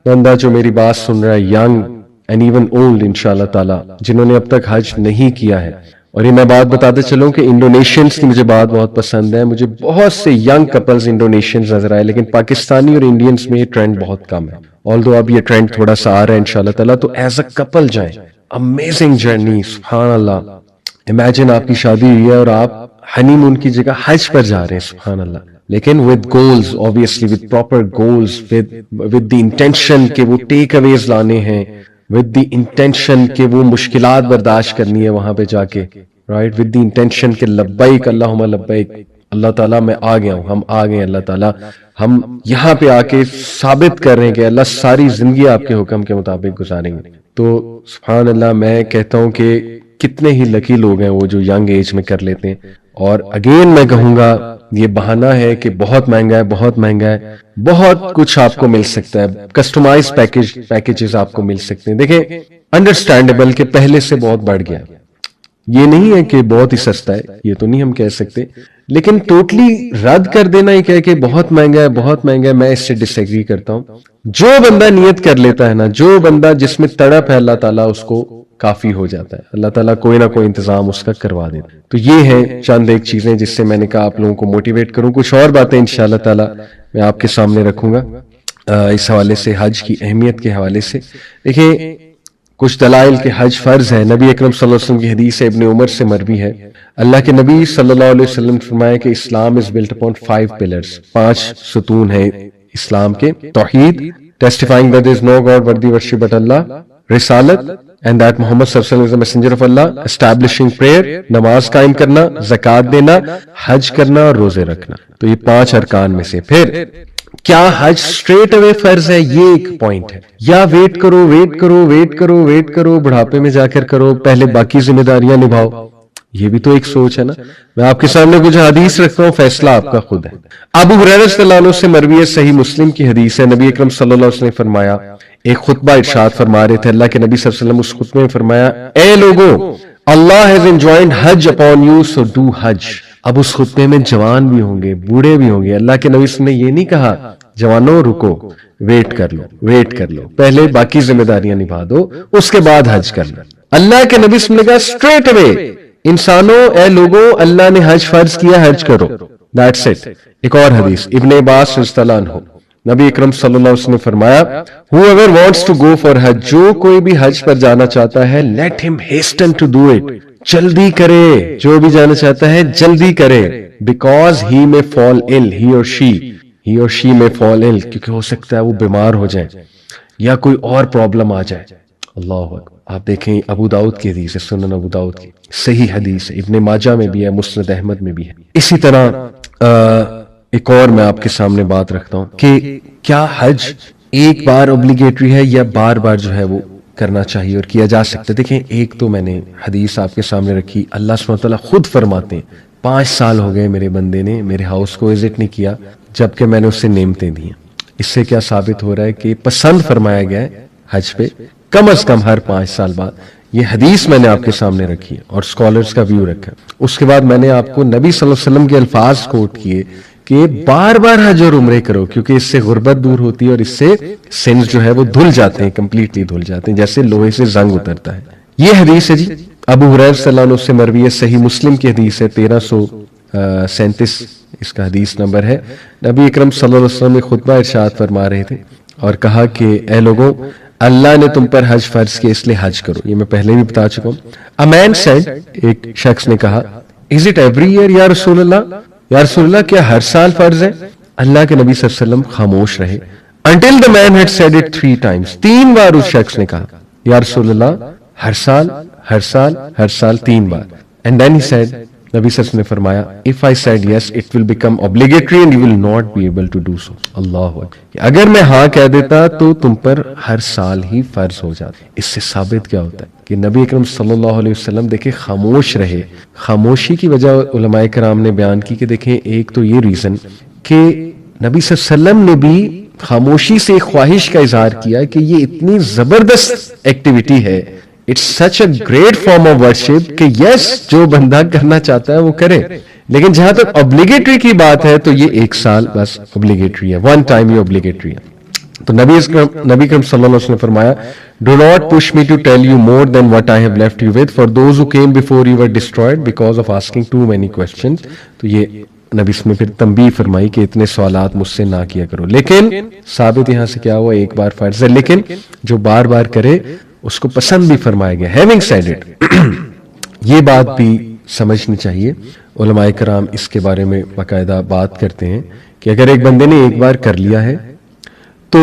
بندہ جو میری بات سن رہا ہے، ینگ اینڈ ایون اولڈ انشاءاللہ تعالی، جنہوں نے اب تک حج نہیں کیا ہے. اور یہ میں بات بتاتے چلوں کہ انڈونیشینز کی مجھے بات بہت پسند ہے، مجھے بہت سے ینگ کپلز انڈونیشینز نظر آئے، لیکن پاکستانی اور انڈینز میں یہ ٹرینڈ بہت کم ہے. آلدو اب یہ ٹرینڈ تھوڑا سا آ رہا ہے انشاءاللہ تعالیٰ. تو ایز اے کپل جائیں، امیزنگ جرنی. سبحان اللہ. امیجن آپ کی شادی ہوئی ہے اور آپ ہنی مون کی جگہ حج پر جا رہے ہیں. سبحان اللہ. لیکن with goals, obviously with proper goals, with the intention کہ وہ ٹیک اویز لانے ہیں، with the intention کہ وہ مشکلات برداشت کرنی ہے وہاں پہ جا کے، right, with the intention کہ لبیک اللہم لبیک، اللہ تعالیٰ میں آ گیا ہوں، ہم آ گئے اللہ تعالیٰ، ہم یہاں پہ آ کے ثابت کر رہے ہیں کہ اللہ ساری زندگی آپ کے حکم کے مطابق گزاریں گے. تو سبحان اللہ، میں کہتا ہوں کہ کتنے ہی لکی لوگ ہیں وہ جو ینگ ایج میں کر لیتے ہیں. اور اگین میں کہوں گا یہ بہانہ ہے کہ بہت مہنگا ہے، بہت مہنگا ہے، بہت کچھ آپ کو مل سکتا ہے، کسٹمائز پیکیجز آپ کو مل سکتے ہیں. دیکھیں انڈرسٹینڈیبل کہ پہلے سے بہت بڑھ گیا. یہ نہیں ہے کہ بہت ہی سستا ہے، یہ تو نہیں ہم کہہ سکتے، لیکن ٹوٹلی رد کر دینا ہی کہ بہت مہنگا ہے، بہت مہنگا ہے، میں اس سے ڈس ایگری کرتا ہوں. جو بندہ نیت کر لیتا ہے نا، جو بندہ جس میں تڑپ ہے، اللہ تعالیٰ اس کو کافی ہو جاتا ہے، اللہ تعالیٰ کوئی نہ کوئی انتظام اس کا کروا دیتا ہے. تو یہ ہیں چند ایک چیزیں جس سے میں نے کہا آپ لوگوں کو موٹیویٹ کروں. کچھ اور باتیں انشاءاللہ تعالیٰ میں آپ کے سامنے رکھوں گا اس حوالے سے، حج کی اہمیت کے حوالے سے. دیکھیں کچھ دلائل کے حج فرض ہے. نبی اکرم صلی اللہ علیہ وسلم کی حدیث ہے، ابن عمر سے مروی ہے، اللہ کے نبی صلی اللہ علیہ وسلم نے فرمایا کہ اسلام از بلٹ اپون 5 pillars، 5 ستون ہیں اسلام کے. توحید، ٹیسٹیفائنگ that there is no God worthy worship but Allah، رسالت and that Muhammad صلی اللہ علیہ وسلم is the messenger of Allah، establishing prayer، نماز قائم کرنا، زکوٰۃ دینا، حج کرنا اور روزے رکھنا. تو یہ 5 ارکان میں سے. پھر کیا حج سٹریٹ اوے فرض ہے؟ یہ ایک پوائنٹ ہے. یا ویٹ کرو بڑھاپے میں جا کر کرو، پہلے باقی ذمہ داریاں نبھاؤ. یہ بھی تو ایک سوچ ہے نا. میں آپ کے سامنے کچھ حدیث رکھتا ہوں، فیصلہ آپ کا خود ہے. ابو ہریرہ رضی اللہ عنہ سے مروی ہے، صحیح مسلم کی حدیث ہے، نبی اکرم صلی اللہ علیہ وسلم نے فرمایا، ایک خطبہ ارشاد فرما رہے تھے اللہ کے نبی صلی اللہ علیہ وسلم، اس خطبے میں فرمایا، اے لوگوں، اللہ has enjoined Hajj upon you so do حج. اب اس خطبے میں جوان بھی ہوں گے، بوڑھے بھی ہوں گے. اللہ کے نبی صلی اللہ علیہ وسلم نے یہ نہیں کہا جوانوں رکو، ویٹ کر لو، پہلے باقی ذمہ داریاں نبھا دو، اس کے بعد حج کرنا. اللہ کے نبی صلی اللہ علیہ وسلم نے کہا اسٹریٹ اوے، انسانوں، اے لوگوں، اللہ نے حج فرض کیا، حج کرو. That's it. ایک اور حدیث ابن عباس رضی اللہ عنہ، نبی اکرم صلی اللہ علیہ وسلم نے فرمایا، whoever wants to go for حج، جو کوئی بھی حج پر جانا چاہتا ہے، let him hasten to do it، جلدی کرے. جو بھی جانا چاہتا ہے جلدی کرے. because he may fall ill، he or she may fall ill، کیونکہ ہو سکتا ہے وہ بیمار ہو جائے یا کوئی اور پرابلم آ جائے. اللہ اکبر. آپ دیکھیں ابو داؤد کی حدیث ہے، سنن ابو داؤد کی صحیح حدیث ہے، ابن ماجہ میں بھی ہے، مسند احمد میں بھی ہے. اسی طرح ایک اور میں آپ کے سامنے بات رکھتا ہوں کہ کیا حج ایک بار اوبلیگیٹری ہے یا بار بار جو ہے وہ کرنا چاہیے اور کیا جا سکتا ہے؟ دیکھیں ایک تو میں نے حدیث آپ کے سامنے رکھی، اللہ سبحانہ وتعالیٰ خود فرماتے ہیں 5 سال ہو گئے میرے بندے نے میرے ہاؤس کو وزٹ نہیں کیا جبکہ میں نے اسے نعمتیں دی ہیں. اس سے کیا ثابت ہو رہا ہے کہ پسند فرمایا گیا ہے حج پہ کم از کم ہر 5 سال بعد. یہ حدیث میں نے آپ کے سامنے رکھی ہے اور سکولرز کا ویو رکھا. اس کے بعد میں نے آپ کو نبی صلی اللہ علیہ وسلم کے الفاظ کوٹ کیے کہ بار بار حج اور عمرے کرو، کیونکہ اس سے غربت دور ہوتی ہے اور اس سے سنز جو ہے وہ دھل جاتے ہیں، کمپلیٹلی دھل جاتے ہیں، جیسے لوہے سے زنگ اترتا ہے. یہ حدیث ہے جی ابو ہریرہ صلی اللہ علیہ وسلم سے مروی ہے، صحیح مسلم کی حدیث ہے، 1337 اس کا حدیث نمبر ہے. نبی اکرم صلی اللہ علیہ وسلم نے خطبہ ارشاد فرما رہے تھے اور کہا کہ اے لوگوں، اللہ نے تم پر حج فرض کیا، اس لیے حج کرو. یہ میں پہلے بھی بتا چکا ہوں. A man said، ایک شخص نے کہا، Is it every year یا رسول اللہ؟ یا رسول اللہ کیا ہر سال فرض ہے؟ اللہ کے نبی صلی اللہ علیہ وسلم خاموش رہے. Until the man had said it 3 times، 3 بار اس شخص نے کہا یا رسول اللہ ہر سال 3 بار. And then he said، نبی صلی اللہ علیہ وسلم نے فرمایا، If I said yes it will become obligatory and you will not be able to do so. اللہ اکبر. اگر میں ہاں کہہ دیتا تو تم پر ہر سال ہی فرض ہو جاتا. اس سے ثابت کیا ہوتا ہے کہ نبی اکرم صلی اللہ علیہ وسلم دیکھیں خاموش رہے. خاموشی کی وجہ علماء کرام نے بیان کی کہ دیکھیں ایک تو یہ ریزن کہ نبی صلی اللہ علیہ وسلم نے بھی خاموشی سے ایک خواہش کا اظہار کیا کہ یہ اتنی زبردست ایکٹیویٹی ہے، it's such a great form of worship کہ یس جو بندہ کرنا چاہتا ہے وہ کرے. لیکن جہاں تک اوبلیگیٹری کی بات ہے تو یہ 1 سال بس اوبلیگیٹری ہے، 1 ٹائم یہ اوبلیگیٹری ہے. تو نبی کریم صلی اللہ علیہ وسلم نے فرمایا، do not push me to tell you more than what I have left you with for those who came before you were destroyed because of asking too many questions. تو یہ نبی نے پھر تنبیہ فرمائی کہ اتنے سوالات مجھ سے نہ کیا کرو. لیکن ثابت یہاں سے کیا ہوا، 1 بار فرض ہے، لیکن جو بار بار کرے اس کو پسند بھی فرمایا گیا. ہیونگ سیڈ اٹ، یہ بات بھی سمجھنی چاہیے. علماء کرام اس کے بارے میں باقاعدہ بات کرتے ہیں کہ اگر ایک بندے نے 1 بار کر لیا ہے تو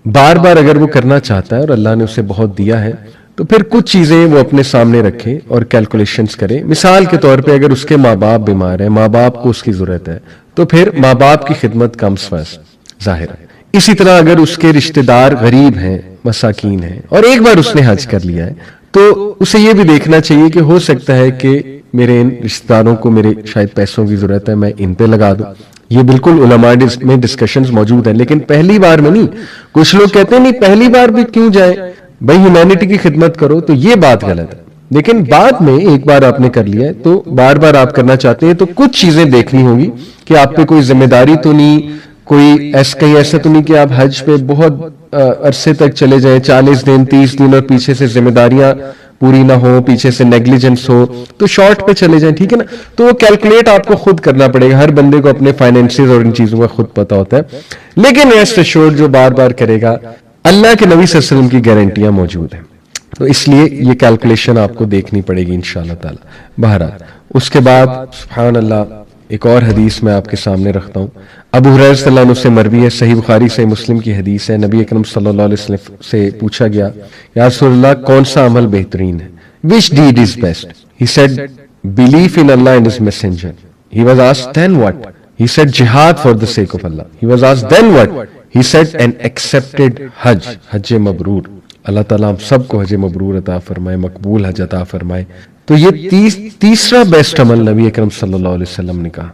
بار بار اگر وہ کرنا چاہتا ہے اور اللہ نے اسے بہت دیا ہے تو پھر کچھ چیزیں وہ اپنے سامنے رکھے اور کیلکولیشنز کرے. مثال کے طور پہ اگر اس کے ماں باپ بیمار ہیں، ماں باپ کو اس کی ضرورت ہے، تو پھر ماں باپ کی خدمت کمز فرسٹ، ظاہر ہے. اسی طرح اگر اس کے رشتہ دار غریب ہیں، مساکین ہیں، اور 1 بار اس نے حج کر لیا ہے تو اسے یہ بھی دیکھنا چاہیے کہ ہو سکتا ہے کہ میرے ان رشتہ داروں کو میرے شاید پیسوں کی ضرورت ہے، میں ان پہ لگا دوں. یہ بالکل علماء میں ڈسکشنز موجود ہیں، لیکن پہلی بار میں نہیں. کچھ لوگ کہتے ہیں نہیں پہلی بار بھی کیوں جائیں بھائی، ہیومینٹی کی خدمت کرو، تو یہ بات غلط ہے. لیکن بعد میں ایک بار آپ نے کر لیا ہے تو بار بار آپ کرنا چاہتے ہیں تو کچھ چیزیں دیکھنی ہوں گی کہ آپ پہ کوئی ذمہ داری تو نہیں، کوئی کہیں ایسا تو نہیں کہ آپ حج پہ بہت عرصے تک چلے جائیں، 40 دن 30 دن، اور پیچھے سے ذمہ داریاں پوری نہ ہو، پیچھے سے نیگلیجنس ہو، تو شارٹ پہ چلے جائیں. ٹھیک ہے نا؟ تو وہ کیلکولیٹ آپ کو خود کرنا پڑے گا. ہر بندے کو اپنے فائنینسز اور ان چیزوں کا خود پتا ہوتا ہے. لیکن ایسٹ ایشورڈ جو بار بار کرے گا، اللہ کے نبی صلی اللہ علیہ وسلم کی گارنٹیاں موجود ہیں، تو اس لیے یہ کیلکولیشن آپ کو دیکھنی پڑے گی انشاءاللہ تعالی. بہرحال اس کے بعد سبحان اللہ ایک اور حدیث میں آپ کے سامنے رکھتا ہوں. ابو ہریرہ رضی اللہ عنہ سے مروی ہے، صحیح بخاری صحیح مسلم کی حدیث ہے. نبی اکرم صلی اللہ علیہ وسلم سے پوچھا گیا یا رسول اللہ کون سا عمل بہترین ہے؟ Which deed is best? He said belief in Allah and His Messenger. He was asked then what? He said jihad for the sake of Allah. He was asked then what? He said an accepted Hajj, Hajj Mabrur. اللہ تعالیٰ ہم سب کو حج مبرور عطا فرمائے، مقبول حج عطا فرمائے. تو یہ تیسرا بیسٹ عمل نبی اکرم صلی اللہ علیہ وسلم نے کہا.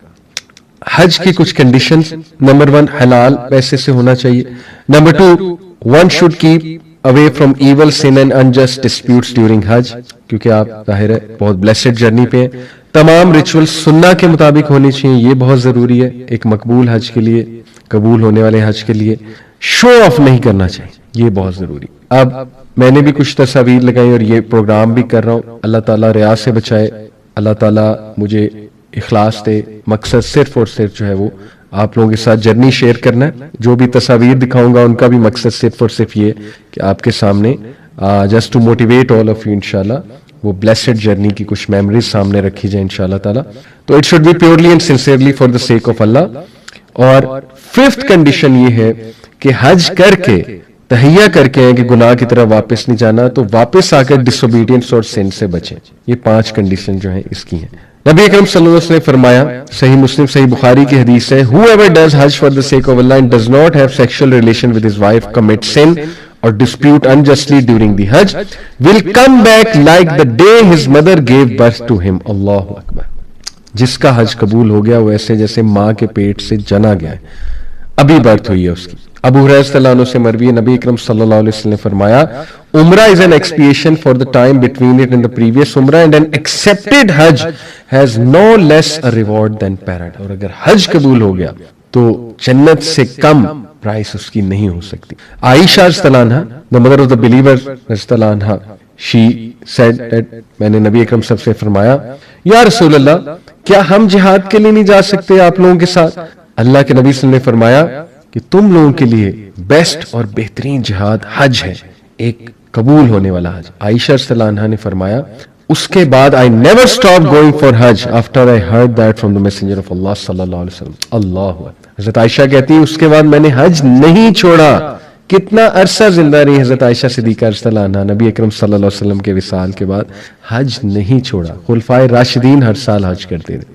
حج کی کچھ کنڈیشنز: نمبر 1 حلال پیسے سے ہونا چاہیے. Number 2 one should keep away from evil, sin and unjust disputes during Hajj، کیونکہ آپ ظاہر ہے بہت بلیسڈ جرنی پہ ہیں. تمام ریچول سنہ کے مطابق ہونی چاہیے، یہ بہت ضروری ہے ایک مقبول حج کے لیے، قبول ہونے والے حج کے لیے. شو آف نہیں کرنا چاہیے، یہ بہت ضروری. اب میں نے بھی کچھ تصاویر لگائی اور یہ پروگرام بھی کر رہا ہوں. اللہ تعالیٰ ریا سے بچائے، اللہ تعالیٰ مجھے اخلاص دے. مقصد صرف اور صرف جو ہے وہ آپ لوگوں کے ساتھ جرنی شیئر کرنا ہے. جو بھی تصاویر دکھاؤں گا ان کا بھی مقصد صرف اور صرف یہ کہ آپ کے سامنے just to motivate all of you انشاءاللہ وہ بلیسڈ جرنی کی کچھ میموریز سامنے رکھی جائیں انشاءاللہ تعالیٰ. تو it should be purely and sincerely for the sake of اللہ. اور 5th کنڈیشن یہ ہے کہ حج کر کے تہیہ کر کے ہیں کہ گناہ کی طرف واپس نہیں جانا، تو واپس آ کر ڈس اوبیڈینس اور سن سے بچیں. یہ 5 کنڈیشن جو ہیں اس کی ہیں. نبی اکرم صلی اللہ علیہ وسلم نے فرمایا، صحیح مسلم صحیح بخاری کی حدیث ہے، whoever does hajj for the sake of Allah and does not have sexual relation with his wife, commit sin or dispute unjustly during the hajj, will come back like the day his mother gave birth to him. اللہ اکبر. جس کا حج قبول ہو گیا وہ ایسے جیسے ماں کے پیٹ سے جنا گیا ہے، ابھی برتھ ہوئی ہے اس کی. ابو ہریرہ رضی اللہ عنہ سے مروی ہے، نبی اکرم صلی اللہ علیہ وسلم نے فرمایا عمرہ is an expiation for the time between it and the previous umrah and an accepted hajj has no less a reward than paradise. اور اگر حج قبول ہو گیا تو جنت سے کم پرائس اس کی نہیں ہو سکتی. عائشہ رضی اللہ عنہا the mother of the believer رضی اللہ عنہا she said that میں نے نبی اکرم صلی اللہ علیہ وسلم سے فرمایا یا رسول اللہ کیا ہم جہاد کے لیے نہیں جا سکتے آپ لوگوں کے ساتھ؟ اللہ کے نبی صلی اللہ علیہ وسلم نے فرمایا کہ تم لوگوں کے لیے بیسٹ اور بہترین جہاد حج ہے، ایک قبول ہونے والا حج. عائشہ رضی اللہ عنہا نے فرمایا اس کے بعد I never stopped going for Hajj after I heard that from the messenger of Allah صلی اللہ علیہ وسلم. اللہ حضرت عائشہ کہتی ہے اس کے بعد میں نے حج نہیں چھوڑا. کتنا عرصہ زندہ رہی حضرت عائشہ صدیقہ رضی اللہ عنہا، نبی اکرم صلی اللہ علیہ وسلم کے وصال کے بعد حج نہیں چھوڑا. خلفائے راشدین ہر سال حج کرتے تھے.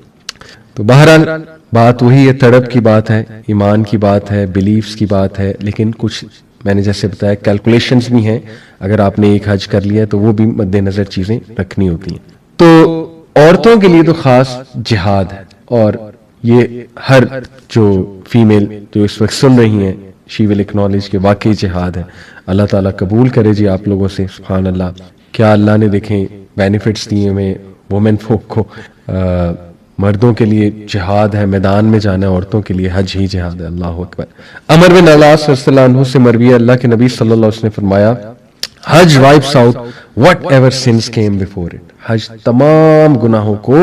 تو بہرحال بات وہی ہے، تڑپ کی بات ہے، ایمان کی بات ہے، بلیفز کی بات ہے، لیکن کچھ میں نے جیسے بتایا کیلکولیشنز بھی ہیں. اگر آپ نے ایک حج کر لیا ہے تو وہ بھی مد نظر چیزیں رکھنی ہوتی ہیں. تو عورتوں کے لیے تو خاص جہاد ہے، اور یہ ہر جو فیمیل جو اس وقت سن رہی ہیں شی ول اکنالج کہ واقعی جہاد ہے. اللہ تعالیٰ قبول کرے جی آپ لوگوں سے. سبحان اللہ، کیا اللہ نے دیکھیں بینیفٹس دیے ہمیں وومن فوک کو. مردوں کے لیے جہاد ہے، میدان میں جانا ہے، عورتوں کے لیے حج ہی جہاد ہے. اللہ اکبر. عمر بن علاس رضی اللہ عنہ سے مروی ہے، اللہ کے نبی صلی اللہ علیہ وسلم نے فرمایا حج wipes out whatever since came before it. حج تمام گناہوں کو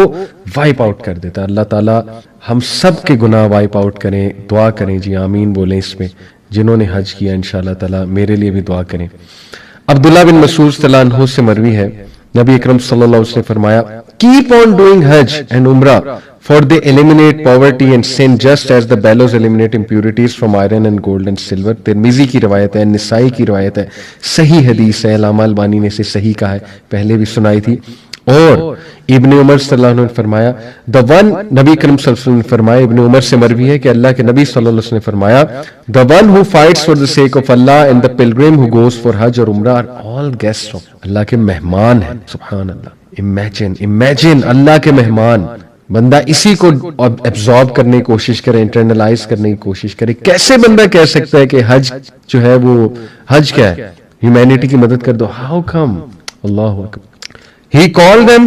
وائپ آؤٹ کر دیتا ہے. اللہ تعالیٰ ہم سب کے گناہ وائپ آؤٹ کریں. دعا کریں جی آمین بولیں اس میں. جنہوں نے حج کیا انشاءاللہ تعالیٰ میرے لیے بھی دعا کریں. عبداللہ بن مسعود رضی اللہ عنہ سے مروی ہے، نبی اکرم صلی اللہ علیہ وسلم نے فرمایا keep on doing Hajj and Umrah for they eliminate poverty and sin just as the bellows eliminate impurities from iron and gold and silver. ترمذی کی روایت ہے، نسائی کی روایت ہے، صحیح حدیث ہے. علامہ البانی نے اسے صحیح کہا ہے، پہلے بھی سنائی تھی. اور ابن عمر صلی اللہ علیہ وسلم نے فرمایا the one نبی کریم صلی اللہ علیہ وسلم نے فرمایا، ابن عمر سے مروی ہے کہ اللہ کے نبی صلی اللہ علیہ وسلم نے فرمایا the one who fights for the sake of Allah and the pilgrim who goes for Hajj اور عمرہ are all guests of اللہ کے مہمان ہیں. سبحان اللہ. امیجن اللہ کے مہمان. بندہ اسی کو ایبزارب کرنے کی کوشش کرے, انٹرنلائز کرنے کی کوشش کرے. کیسے بندہ کہہ سکتا ہے کہ حج جو ہے وہ حج کیا ہے, ہیومینٹی کی مدد کر دو. How come? اللہ اکبر. He called them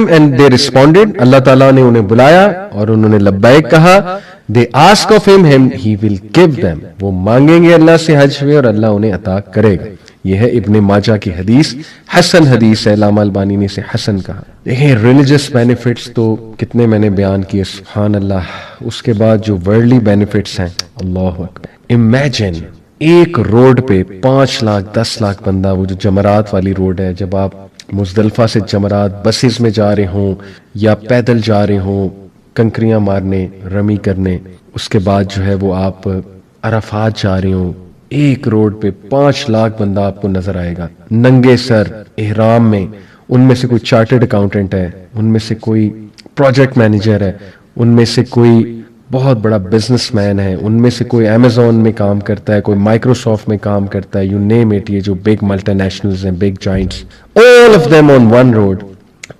and they responded. اللہ تعالیٰ نے انہیں بلایا اور انہوں نے لبیک کہا. They ask of him, he will give them. وہ مانگیں گے اللہ سے حج میں اور اللہ انہیں عطا کرے گا. یہ ہے ابن ماجہ کی حدیث, حسن حدیث ہے. علامہ البانی نے اسے حسن کہا. دیکھیں ریلیجس بینیفٹس تو کتنے میں نے بیان کیے, سبحان اللہ. اس کے بعد جو ورلڈلی بینیفٹس ہیں, اللہ اکبر. امیجن ایک روڈ پہ 5 لاکھ 10 لاکھ بندہ, وہ جو جمرات والی روڈ ہے, جب آپ مزدلفہ سے جمرات بسز میں جا رہے ہوں یا پیدل جا رہے ہوں کنکریاں مارنے, رمی کرنے, اس کے بعد جو ہے وہ آپ عرفات جا رہے ہوں, ایک روڈ پہ 5 لاکھ بندہ آپ کو نظر آئے گا ننگے سر احرام میں. ان میں سے کوئی چارٹرڈ اکاؤنٹنٹ ہے, ان میں سے کوئی پروجیکٹ مینیجر ہے, ان میں سے کوئی بہت بڑا بزنس مین ہے, ان میں سے کوئی امیزون میں کام کرتا ہے, کوئی مائکروسافٹ میں کام کرتا ہے, یو نیم اٹ. یہ جو بگ ملٹی نیشنلز ہیں, big giants, all of them on one road,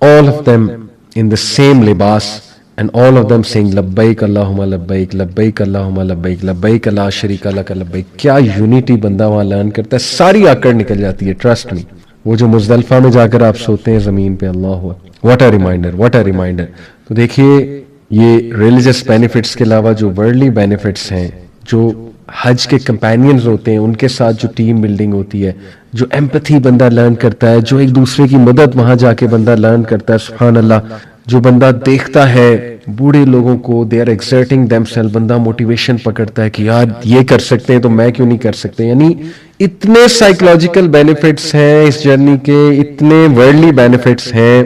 all of them in the same libas and all of them saying labbaik Allahumma labbaik, labbaik Allahumma labbaik, labbaik la sharika lak labbaik. کیا unity بندہ وہاں learn کرتا ہے, ساری آکڑ نکل جاتی ہے, trust me. وہ جو مزدلفہ میں جا کر آپ سوتے ہیں زمین پہ, اللہ what a reminder, what a reminder. تو دیکھیے یہ ریلیجس بینیفٹس کے علاوہ جو ورلڈلی بینیفٹس ہیں, جو حج کے کمپینینز ہوتے ہیں, ان کے ساتھ جو ٹیم بلڈنگ ہوتی ہے, جو ایمپتھی بندہ لرن کرتا ہے, جو ایک دوسرے کی مدد وہاں جا کے بندہ لرن کرتا ہے, سبحان اللہ. جو بندہ دیکھتا ہے بوڑھے لوگوں کو, دے آر ایکسرٹنگ دیم سیلف, بندہ موٹیویشن پکڑتا ہے کہ یار یہ کر سکتے ہیں تو میں کیوں نہیں کر سکتے. یعنی اتنے سائیکولوجیکل بینیفٹس ہیں اس جرنی کے, اتنے ورلڈلی بینیفٹس ہیں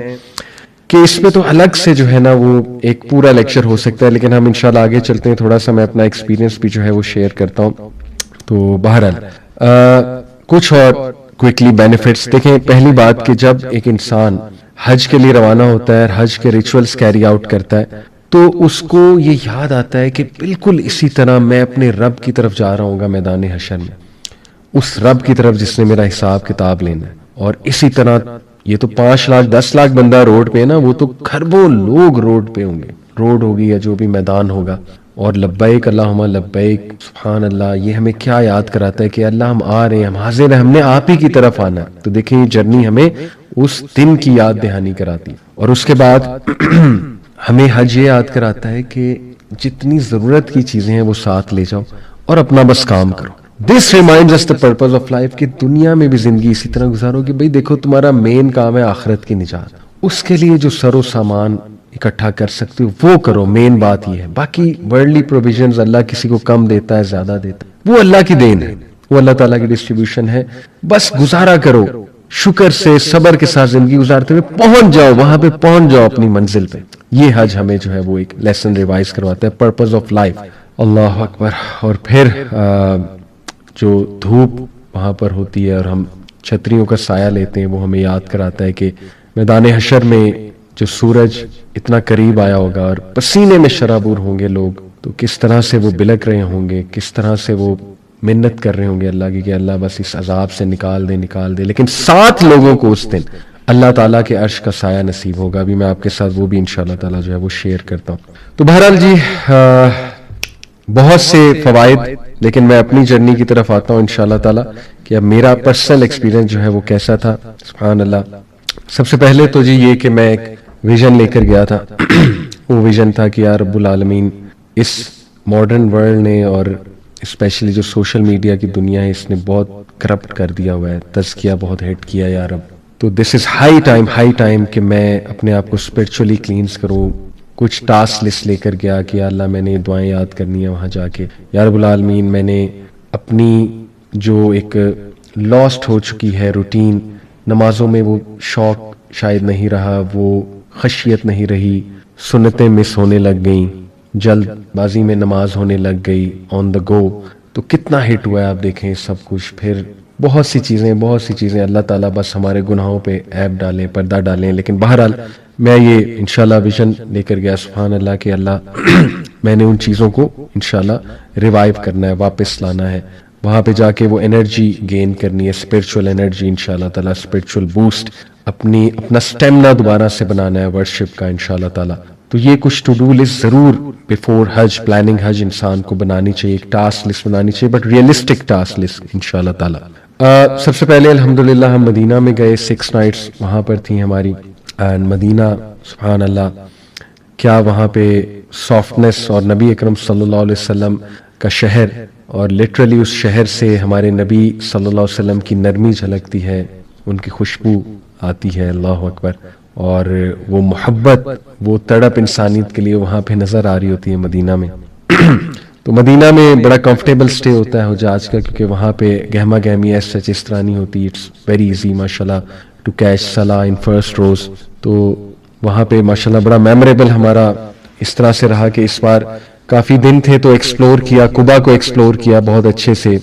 کہ اس میں تو الگ سے جو ہے نا وہ ایک پورا لیکچر ہو سکتا ہے. لیکن ہم انشاءاللہ آگے چلتے ہیں, تھوڑا سا میں اپنا ایکسپیرینس بھی جو ہے وہ شیئر کرتا ہوں. تو بہرحال کچھ اور کوئکلی بینیفٹس دیکھیں. پہلی بات کہ جب ایک انسان حج کے لیے روانہ ہوتا ہے, حج کے ریچولز کیری آؤٹ کرتا ہے, تو اس کو یہ یاد آتا ہے کہ بالکل اسی طرح میں اپنے رب کی طرف جا رہا ہوں گا میدان حشر میں, اس رب کی طرف جس نے میرا حساب کتاب لینا ہے. اور اسی طرح یہ تو 5 لاکھ 10 لاکھ بندہ روڈ پہ ہے نا, وہ تو کھربوں لوگ روڈ پہ ہوں گے, روڈ ہوگی یا جو بھی میدان ہوگا. اور لبیک اللہم لبیک, سبحان اللہ. یہ ہمیں کیا یاد کراتا ہے کہ اللہ ہم آ رہے ہیں, ہم حاضر ہیں, ہم نے آپ ہی کی طرف آنا ہے. تو دیکھیں یہ جرنی ہمیں اس دن کی یاد دہانی کراتی. اور اس کے بعد ہمیں حج یہ یاد کراتا ہے کہ جتنی ضرورت کی چیزیں ہیں وہ ساتھ لے جاؤ اور اپنا بس کام کرو. This reminds us the purpose of life, کہ دنیا میں بھی زندگی اسی طرح گزارو کہ بھئی دیکھو تمہارا مین کام ہے آخرت کی نجات. اس کے لیے جو سر و سامان اکٹھا کر سکتے ہو وہ کرو, مین بات یہ ہے. باقی ورلڈلی پروویژنز اللہ کسی کو کم دیتا ہے, زیادہ دیتا ہے, وہ اللہ کی دین ہے, وہ اللہ تعالیٰ کی ڈسٹریبیوشن ہے. بس گزارا کرو, شکر سے صبر کے ساتھ زندگی گزارتے ہوئے پہنچ جاؤ, وہاں پہ پہنچ جاؤ اپنی منزل پہ. یہ حج ہمیں جو ہے وہ ایک لیسن ریوائز کرواتا ہے, پرپز آف لائف. اللہ اکبر. اور پھر جو دھوپ وہاں پر ہوتی ہے اور ہم چھتریوں کا سایہ لیتے ہیں, وہ ہمیں یاد کراتا ہے کہ میدان حشر میں جو سورج اتنا قریب آیا ہوگا اور پسینے میں شرابور ہوں گے لوگ, تو کس طرح سے وہ بلک رہے ہوں گے, کس طرح سے وہ منت کر رہے ہوں گے اللہ کی کہ اللہ بس اس عذاب سے نکال دے. لیکن 7 لوگوں کو اس دن اللہ تعالیٰ کے عرش کا سایہ نصیب ہوگا. ابھی میں آپ کے ساتھ وہ بھی انشاءاللہ تعالیٰ جو ہے وہ شیئر کرتا ہوں. تو بہرحال جی بہت سے فوائد, لیکن میں اپنی جرنی کی طرف آتا ہوں انشاءاللہ تعالیٰ کہ اب میرا پرسنل ایکسپیرینس جو ہے وہ کیسا تھا. سبحان اللہ. سب سے پہلے تو جی یہ کہ میں ایک ویژن لے کر گیا تھا. وہ ویژن تھا کہ یا رب العالمین, اس ماڈرن ورلڈ نے اور اسپیشلی جو سوشل میڈیا کی دنیا ہے اس نے بہت کرپٹ کر دیا ہوا ہے, تزکیہ بہت ہٹ کیا یا رب. تو دس از ہائی ٹائم کہ میں اپنے آپ کو اسپرچولی کلینز کروں. کچھ ٹاسک لسٹ لے کر گیا کہ یا اللہ میں نے دعائیں یاد کرنی ہے وہاں جا کے. یا رب العالمین میں نے اپنی جو ایک لاسٹ ہو چکی ہے روٹین, نمازوں میں وہ شوق شاید نہیں رہا, وہ خشیت نہیں رہی, سنتیں مس ہونے لگ گئیں, جلد بازی میں نماز ہونے لگ گئی, آن دا گو. تو کتنا ہٹ ہوا ہے آپ دیکھیں سب کچھ. پھر بہت سی چیزیں اللہ تعالیٰ بس ہمارے گناہوں پہ عیب ڈالیں, پردہ ڈالیں. لیکن بہرحال میں یہ انشاءاللہ ویژن لے کر گیا, سبحان اللہ, کہ اللہ میں نے ان چیزوں کو انشاءاللہ ریوائیو کرنا ہے, واپس لانا ہے. وہاں پہ جا کے وہ انرجی گین کرنی ہے, اسپرچول انرجی انشاءاللہ تعالیٰ, اسپرچول بوسٹ, اپنا اسٹیمنا دوبارہ سے بنانا ہے ورشپ کا انشاءاللہ تعالیٰ. تو یہ کچھ ٹو ڈو لسٹ ضرور بیفور حج, پلاننگ حج انسان کو بنانی چاہیے, ایک ٹاسک لسٹ بنانی چاہیے, بٹ ریئلسٹک ٹاسک لسٹ انشاءاللہ تعالیٰ. سب سے پہلے الحمدللہ ہم مدینہ میں گئے, 6 نائٹس وہاں پر تھیں ہماری. اینڈ مدینہ سبحان اللہ, کیا وہاں پہ سافٹنس, اور نبی اکرم صلی اللہ علیہ وسلم کا شہر, اور لٹرلی اس شہر سے ہمارے نبی صلی اللہ علیہ وسلم کی نرمی جھلکتی ہے, ان کی خوشبو آتی ہے, اللہ اکبر. اور وہ محبت, وہ تڑپ انسانیت کے لیے وہاں پہ نظر آ رہی ہوتی ہے مدینہ میں. تو مدینہ میں بڑا کمفرٹیبل سٹے ہوتا ہے حجاج کا, کیونکہ وہاں پہ گہما گہمی ایسا اس طرح نہیں ہوتی. اٹس ویری ایزی ماشاءاللہ ٹو کیچ صلاح ان فرسٹ روز. تو وہاں پہ ماشاءاللہ بڑا میموریبل ہمارا اس طرح سے رہا کہ اس بار کافی دن تھے تو ایکسپلور کیا, قبا کو ایکسپلور کیا بہت اچھے سے.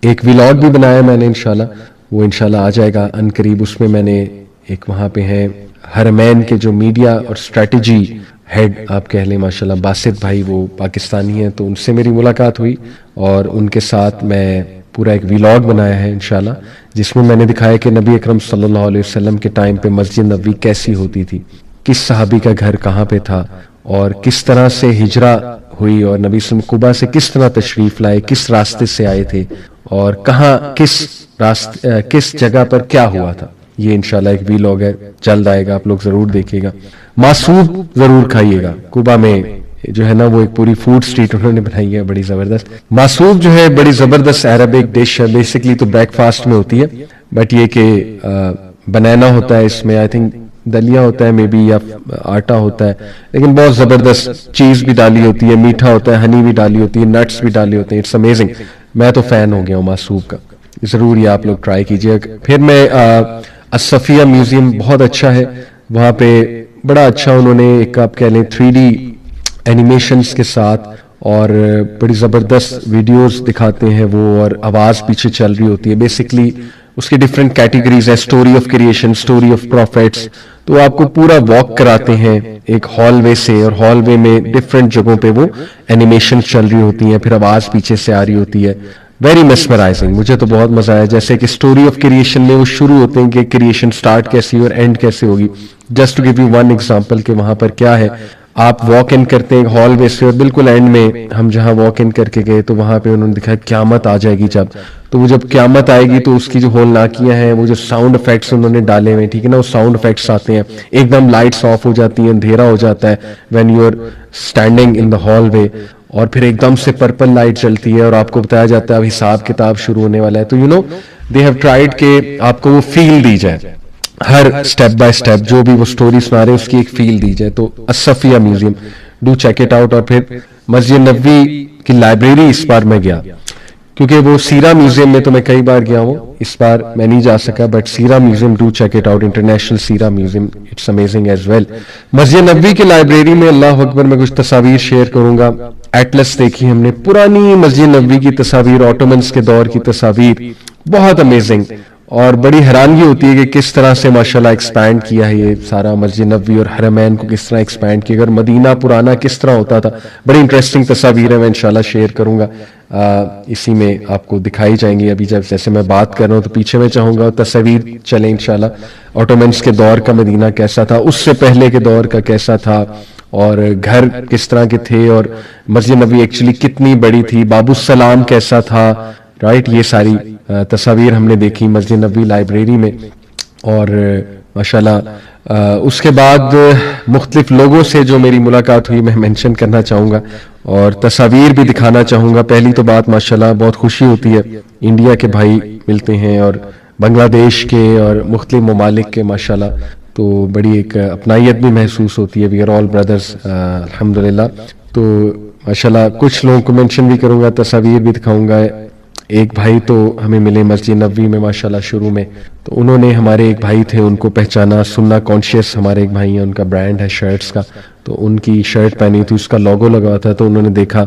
ایک ویلاگ بھی بنایا میں نے انشاءاللہ, وہ انشاءاللہ آ جائے گا ان قریب. اس میں میں نے ایک وہاں پہ ہیں حرمین کے جو میڈیا اور اسٹریٹجی ہیڈ آپ کہہ لیں ماشاءاللہ, باسط بھائی, وہ پاکستانی ہیں, تو ان سے میری ملاقات ہوئی اور ان کے ساتھ میں پورا ایک ویلاگ بنایا ہے انشاءاللہ, جس میں میں نے دکھایا کہ نبی اکرم صلی اللہ علیہ وسلم کے ٹائم پہ مسجد نبوی کیسی ہوتی تھی, کس صحابی کا گھر کہاں پہ تھا, اور کس طرح سے ہجرہ ہوئی, اور نبی صلی اللہ علیہ وسلم قبا سے کس طرح تشریف لائے, کس راستے سے آئے تھے, اور کہاں کس جگہ پر کیا ہوا تھا. یہ انشاءاللہ ایک ویلاگ ہے, جلد آئے گا, آپ لوگ ضرور دیکھیے گا. معصوب ضرور کھائیے گا. قبا میں جو ہے نا وہ ایک پوری فوڈ سٹریٹ انہوں نے بنائی ہے بڑی زبردست. معصوب جو ہے بڑی زبردست عربک ڈش ہے, بیسکلی تو بریک فاسٹ میں ہوتی ہے, بٹ یہ کہ بنانا ہوتا ہے اس میں, آئی تھنک دلیا ہوتا ہے مے بی, یا آٹا ہوتا ہے, لیکن بہت زبردست چیز بھی ڈالی ہوتی ہے, میٹھا ہوتا ہے, ہنی بھی ڈالی ہوتی ہے, نٹس بھی ڈالی ہوتے ہیں. It's amazing. میں تو فین ہو گیا ہوں معصوب کا, ضرور یہ آپ لوگ ٹرائی کیجیے. پھر میں الصفیہ میوزیم بہت اچھا ہے, وہاں پہ بڑا اچھا انہوں نے ایک آپ کہہ لیں 3D اینیمیشنز کے ساتھ اور بڑی زبردست ویڈیوز دکھاتے ہیں وہ, اور آواز پیچھے چل رہی ہوتی ہے. بیسکلی اس کی ڈفرینٹ کیٹیگریز ہے, story of creation, story of prophets. تو آپ کو پورا واک کراتے ہیں ایک ہال وے سے, اور ہال وے میں ڈفرینٹ جگہوں پہ وہ اینیمیشن چل رہی ہوتی ہیں, پھر آواز پیچھے سے آ رہی ہوتی ہے. ویری میسمرائزنگ, مجھے تو بہت مزہ آیا. جیسے کہ اسٹوری آف کریشن میں وہ شروع ہوتے ہیں کہ کریشن سٹارٹ کیسی اور اینڈ کیسے ہوگی. Just to give you one example کہ وہاں پر کیا ہے, آپ واک ان کرتے ہیں ہال وے سے, اور بالکل اینڈ میں ہم جہاں واک ان کر کے گئے تو وہاں پہ انہوں نے دکھایا قیامت آ جائے گی جب, تو وہ جب قیامت آئے گی تو اس کی جو ہولناکیاں ہیں, وہ جو ساؤنڈ افیکٹس انہوں نے ڈالے ہوئے, ٹھیک ہے نا, وہ ساؤنڈ افیکٹس آتے ہیں, ایک دم لائٹس آف ہو جاتی ہیں, اندھیرا ہو جاتا ہے when you are standing in the hallway, اور پھر ایک دم سے پرپل لائٹ چلتی ہے اور آپ کو بتایا جاتا ہے اب حساب کتاب شروع ہونے والا ہے. تو you know they have tried کہ آپ کو وہ فیل دی جائے, ہر اسٹیپ بائی اسٹیپ جو بھی وہ سٹوری سنا رہے ہیں اس کی ایک فیل دی جائے. تو Al Safiya museum do check it out. اور پھر مسجد نبوی کی لائبریری اس بار میں گیا, کیونکہ وہ سیرا میوزیم میں تو میں کئی بار گیا ہوں, اس بار میں نہیں جا سکا, but Seerah museum do check it out, international Seerah museum, it's amazing as well. مسجد نبوی کی لائبریری میں اللہ اکبر میں کچھ تصاویر شیئر کروں گا. ایٹلس دیکھی ہم نے, پرانی مسجد نبوی کی تصاویر, آٹومنس کے دور کی تصاویر, بہت امیزنگ. اور بڑی حیرانگی ہوتی ہے کہ کس طرح سے ماشاءاللہ ایکسپینڈ کیا ہے یہ سارا مسجد نبوی, اور حرمین کو کس طرح ایکسپینڈ کیا, اگر مدینہ پرانا کس طرح ہوتا تھا. بڑی انٹرسٹنگ تصاویر ہے, میں انشاءاللہ شیئر کروں گا, اسی میں آپ کو دکھائی جائیں گی. ابھی جب جیسے میں بات کر رہا ہوں تو پیچھے میں چاہوں گا تصاویر چلیں انشاءاللہ, آٹومنس کے دور کا مدینہ کیسا تھا, اس سے پہلے کے دور کا کیسا تھا, اور گھر کس طرح کے تھے, اور مسجد نبوی ایکچولی کتنی بڑی تھی, باب السلام کیسا تھا, رائٹ. یہ ساری تصاویر ہم نے دیکھی مسجد نبوی لائبریری میں. اور ماشاءاللہ اس کے بعد مختلف لوگوں سے جو میری ملاقات ہوئی میں مینشن کرنا چاہوں گا, اور تصاویر بھی دکھانا چاہوں گا. پہلی تو بات ماشاءاللہ بہت خوشی ہوتی ہے, انڈیا کے بھائی ملتے ہیں اور بنگلہ دیش کے اور مختلف ممالک کے ماشاءاللہ, تو بڑی ایک اپنائیت بھی محسوس ہوتی ہے. وی آر آل بردرز الحمدللہ. تو ماشاءاللہ کچھ لوگوں کو مینشن بھی کروں گا, تصاویر بھی دکھاؤں گا. ایک بھائی تو ہمیں ملے مسجد نبوی میں ماشاءاللہ شروع میں, تو انہوں نے, ہمارے ایک بھائی تھے, ان کو پہچانا, سننا کانشیس ہمارے ایک بھائی ہیں, ان کا برانڈ ہے شرٹس کا, تو ان کی شرٹ پہنی تھی, اس کا لوگو لگا تھا, تو انہوں نے دیکھا